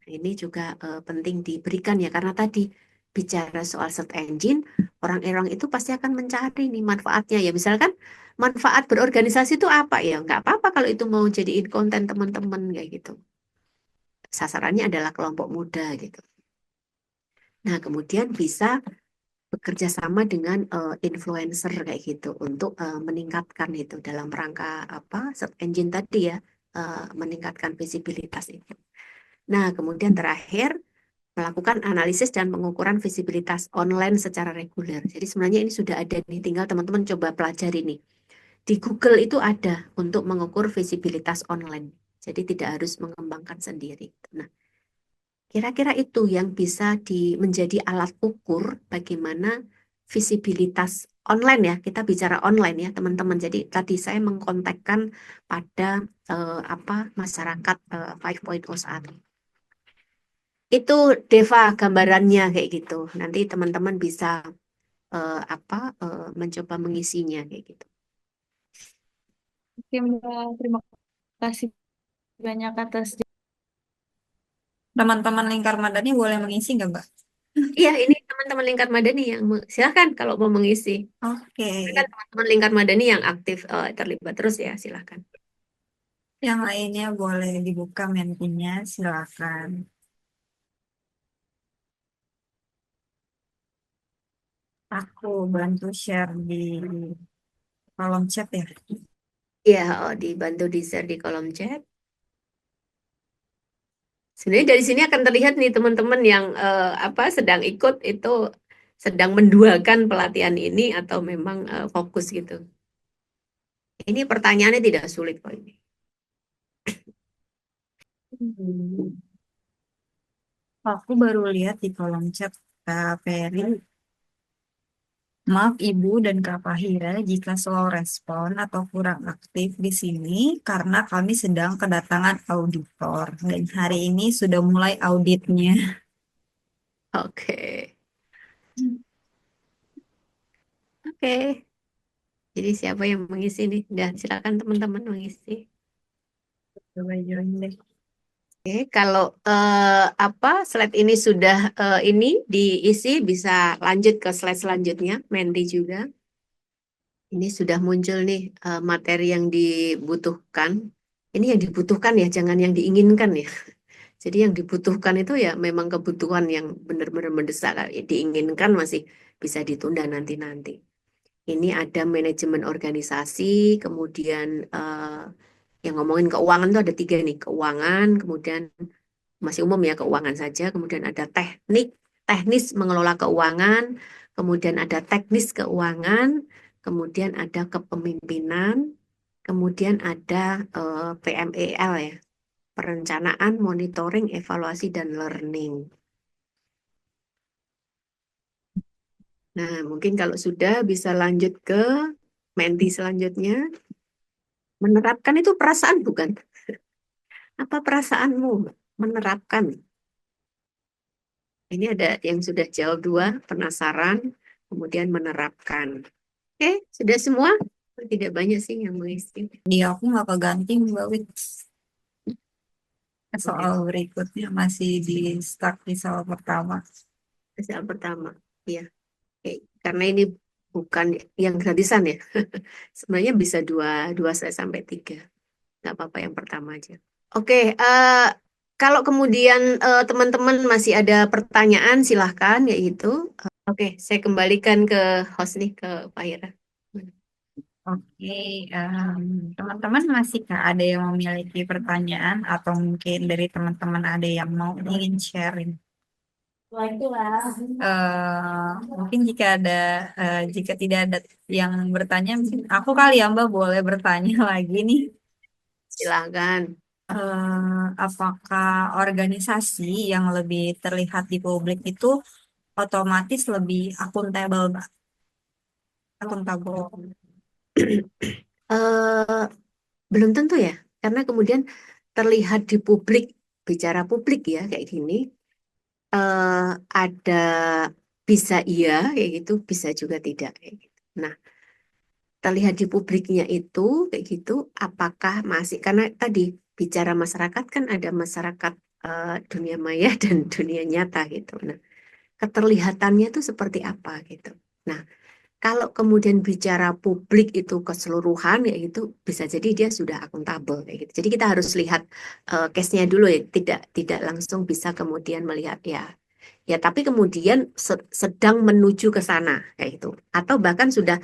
Ini juga penting diberikan ya karena tadi bicara soal search engine, orang-orang itu pasti akan mencari nih manfaatnya ya. Misalkan manfaat berorganisasi itu apa ya? Nggak apa-apa kalau itu mau jadiin konten teman-teman kayak gitu. Sasarannya adalah kelompok muda gitu. Nah, kemudian bisa bekerja sama dengan influencer kayak gitu untuk meningkatkan itu dalam rangka apa search engine tadi ya, meningkatkan visibilitas itu. Nah, kemudian terakhir melakukan analisis dan pengukuran visibilitas online secara reguler. Jadi sebenarnya ini sudah ada nih, tinggal teman-teman coba pelajari nih. Di Google itu ada untuk mengukur visibilitas online. Jadi tidak harus mengembangkan sendiri. Nah, kira-kira itu yang bisa menjadi alat ukur bagaimana visibilitas online ya. Kita bicara online ya, teman-teman. Jadi tadi saya mengkontekkan pada masyarakat 5.0 saat ini. Itu Deva gambarannya kayak gitu. Nanti teman-teman bisa mencoba mengisinya kayak gitu. Oke, Mbak, terima kasih banyak atas. Teman-teman Lingkar Madani boleh mengisi nggak, Mbak? Iya, ini teman-teman Lingkar Madani yang silakan kalau mau mengisi. Oke, Kan teman-teman Lingkar Madani yang aktif terlibat terus ya, silakan. yang lainnya boleh dibuka mentinya, silakan. Aku bantu share di kolom chat ya. Iya, dibantu di share di kolom chat. Sebenarnya dari sini akan terlihat nih teman-teman yang sedang ikut itu sedang menduakan pelatihan ini atau memang fokus gitu. Ini pertanyaannya tidak sulit kok ini. Hmm. Aku baru lihat di kolom chat Kak Peri Maaf Ibu dan Kak Fahira jika slow respon atau kurang aktif di sini karena kami sedang kedatangan auditor dan hari ini sudah mulai auditnya. Oke, oke. Jadi siapa yang mengisi nih? Dan silakan teman-teman mengisi. Coba join deh. Oke, kalau apa slide ini sudah ini diisi, bisa lanjut ke slide selanjutnya. Mandy juga. Ini sudah muncul nih materi yang dibutuhkan. Ini yang dibutuhkan ya, jangan yang diinginkan ya. Jadi yang dibutuhkan itu ya memang kebutuhan yang benar-benar mendesak. Diinginkan masih bisa ditunda nanti-nanti. Ini ada manajemen organisasi, kemudian yang ngomongin keuangan itu ada 3 nih, keuangan, kemudian masih umum ya keuangan saja, kemudian ada teknis mengelola keuangan, kemudian ada teknis keuangan, kemudian ada kepemimpinan, kemudian ada PMEL ya, perencanaan, monitoring, evaluasi, dan learning. Nah, mungkin kalau sudah bisa lanjut ke menti selanjutnya. Menerapkan itu perasaan bukan? Apa perasaanmu menerapkan? Ini ada yang sudah jawab 2, penasaran, kemudian menerapkan. Oke, sudah semua? Tidak banyak sih yang mengisi. Di aku nggak keganti Mbak Wit. Soal Oke, berikutnya masih di stuck di soal pertama. soal pertama. Ya, oke. Karena ini bukan yang gratisan ya. Sebenarnya bisa dua sampai 3. Nggak apa-apa yang pertama aja. Oke, kalau kemudian teman-teman masih ada pertanyaan, silahkan yaitu. Oke, saya kembalikan ke host nih, ke Pak Ira. Oke, teman-teman masihkah ada yang memiliki pertanyaan atau mungkin dari teman-teman ada yang mau ingin sharing? Mungkin jika tidak ada yang bertanya, mungkin aku kali ya Mbak boleh bertanya lagi nih. Silakan. Apakah organisasi yang lebih terlihat di publik itu otomatis lebih akuntabel, Mbak? Akuntabel. Eh, belum tentu ya, karena kemudian terlihat di publik, bicara publik ya kayak gini, ada bisa iya kayak gitu, bisa juga tidak kayak gitu. Nah, terlihat di publiknya itu kayak gitu, apakah masih karena tadi bicara masyarakat kan ada masyarakat dunia maya dan dunia nyata gitu. Nah, keterlihatannya itu seperti apa gitu. Nah, kalau kemudian bicara publik itu keseluruhan ya itu bisa jadi dia sudah akuntabel kayak gitu. Jadi kita harus lihat case-nya dulu ya, tidak langsung bisa kemudian melihat ya. Ya, tapi kemudian sedang menuju ke sana kayak itu. Atau bahkan sudah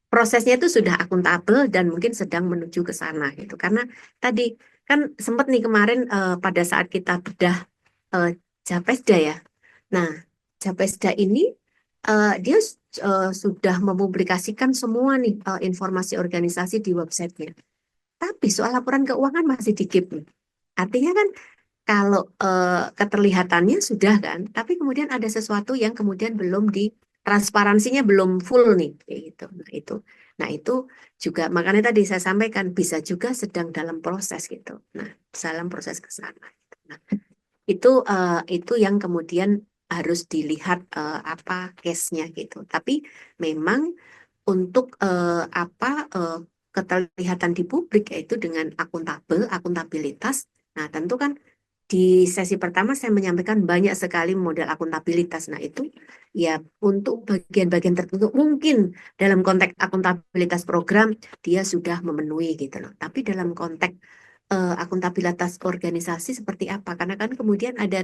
prosesnya itu sudah akuntabel dan mungkin sedang menuju ke sana gitu. Karena tadi kan sempat nih kemarin pada saat kita bedah eh, Japesda ya. Nah, Japesda ini dia sudah mempublikasikan semua nih informasi organisasi di websitenya. Tapi soal laporan keuangan masih di-keep nih. Artinya kan kalau keterlihatannya sudah kan, tapi kemudian ada sesuatu yang kemudian belum di transparansinya belum full nih, kayak gitu. Nah itu juga makanya tadi saya sampaikan bisa juga sedang dalam proses gitu. Nah, dalam proses ke sana. Nah, itu yang kemudian harus dilihat apa case-nya gitu. Tapi memang untuk keterlihatan di publik yaitu dengan akuntabilitas. Nah, tentu kan di sesi pertama saya menyampaikan banyak sekali model akuntabilitas. Nah, itu ya untuk bagian-bagian tertentu mungkin dalam konteks akuntabilitas program dia sudah memenuhi gitu loh. Tapi dalam konteks akuntabilitas organisasi seperti apa? Karena kan kemudian ada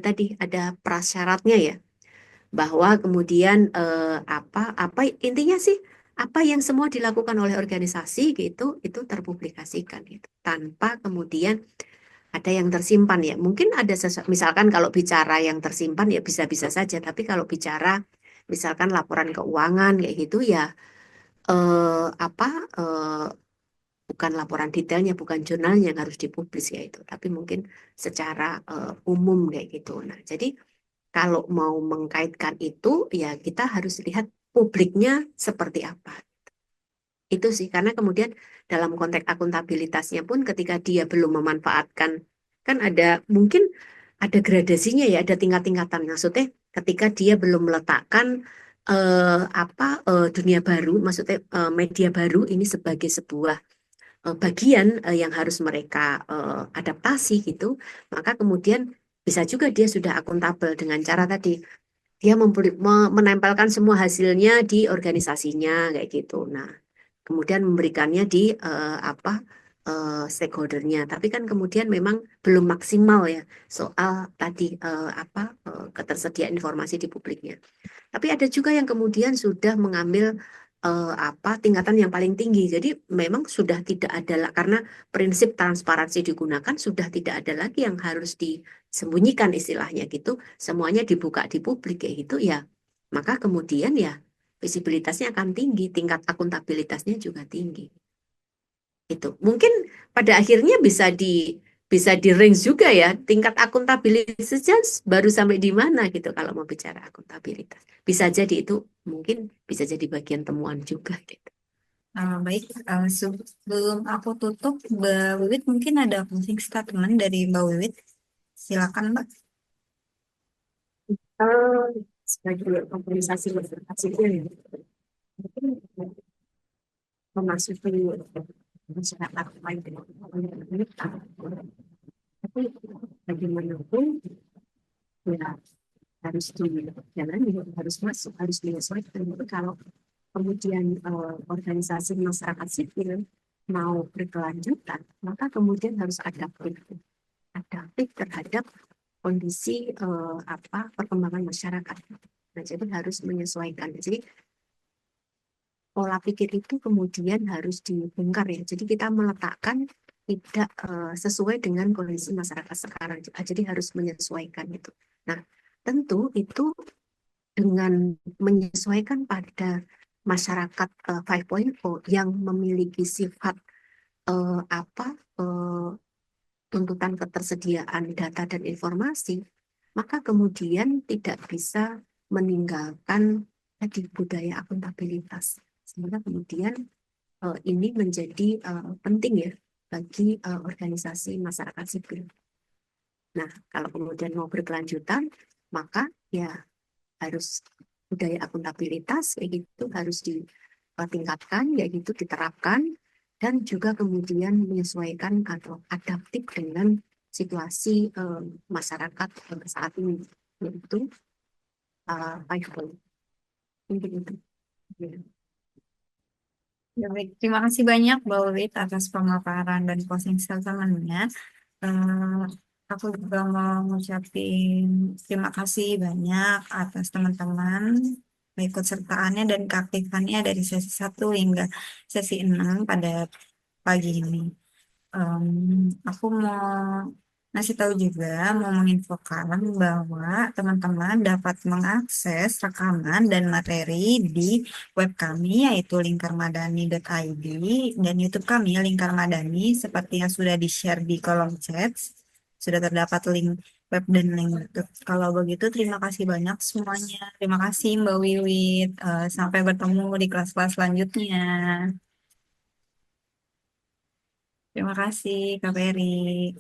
prasyaratnya ya bahwa kemudian apa intinya sih apa yang semua dilakukan oleh organisasi gitu itu terpublikasikan gitu tanpa kemudian ada yang tersimpan ya mungkin ada misalkan kalau bicara yang tersimpan ya bisa-bisa saja tapi kalau bicara misalkan laporan keuangan kayak gitu ya eh, apa eh, bukan laporan detailnya bukan jurnalnya yang harus dipublis ya itu tapi mungkin secara umum kayak gitu nah jadi kalau mau mengkaitkan itu, ya kita harus lihat publiknya seperti apa. Itu sih, karena kemudian dalam konteks akuntabilitasnya pun ketika dia belum memanfaatkan, kan mungkin ada gradasinya ya, ada tingkat-tingkatan. Maksudnya ketika dia belum meletakkan dunia baru, maksudnya media baru ini sebagai sebuah bagian yang harus mereka adaptasi gitu, maka kemudian bisa juga dia sudah akuntabel dengan cara tadi dia menempelkan semua hasilnya di organisasinya kayak gitu. Nah, kemudian memberikannya di stakeholdernya. Tapi kan kemudian memang belum maksimal ya soal tadi ketersediaan informasi di publiknya. Tapi ada juga yang kemudian sudah mengambil tingkatan yang paling tinggi. Jadi memang sudah tidak ada karena prinsip transparansi digunakan sudah tidak ada lagi yang harus disembunyikan istilahnya gitu. Semuanya dibuka di publik kayak gitu ya. Maka kemudian ya visibilitasnya akan tinggi, tingkat akuntabilitasnya juga tinggi. Itu mungkin pada akhirnya bisa di range juga ya tingkat akuntabilitasnya baru sampai di mana gitu kalau mau bicara akuntabilitas. Bisa jadi itu mungkin bisa jadi bagian temuan juga gitu. Baik, sebelum aku tutup, Mbak Wiwit mungkin ada closing statement dari Mbak Wiwit. Silakan, Mbak. Sebagai organisasi masyarakat sipil ya, mungkin memasuki masyarakat lain dengan tapi bagaimanapun ya harus dijalani, harus masuk, harus menyesuaikan. Jadi kalau kemudian organisasi masyarakat sipil mau berkelanjutan, maka kemudian harus adaptif terhadap kondisi perkembangan masyarakat. Nah, jadi harus menyesuaikan. Jadi pola pikir itu kemudian harus dibongkar ya. Jadi kita meletakkan tidak sesuai dengan kondisi masyarakat sekarang. Jadi harus menyesuaikan itu. Nah, tentu itu dengan menyesuaikan pada masyarakat 5.0 yang memiliki sifat eh, apa tuntutan ketersediaan data dan informasi, maka kemudian tidak bisa meninggalkan tadi budaya akuntabilitas. Sehingga kemudian ini menjadi penting ya bagi organisasi masyarakat sipil. Nah, kalau kemudian mau berkelanjutan, maka ya harus budaya akuntabilitas kayak gitu harus ditingkatkan, ya gitu diterapkan, dan juga kemudian menyesuaikan atau adaptif dengan situasi masyarakat saat ini, yaitu 5 mungkin itu. Ya. Ya, baik. Terima kasih banyak, Mbak Wiwit, atas pemaparan dan closing statement-nya. Eh, aku juga mau ngucapin terima kasih banyak atas teman-teman keikutsertaannya dan keaktifannya dari sesi 1 hingga sesi 6 pada pagi ini. Aku mau ngasih tahu juga, mau menginfokan bahwa teman-teman dapat mengakses rekaman dan materi di web kami yaitu lingkarmadani.id dan YouTube kami Lingkar Madani seperti yang sudah di-share di kolom chat. Sudah terdapat link web dan link YouTube. Kalau begitu, terima kasih banyak semuanya. Terima kasih Mbak Wiwit. Sampai bertemu di kelas-kelas selanjutnya. Terima kasih, Kak Peri.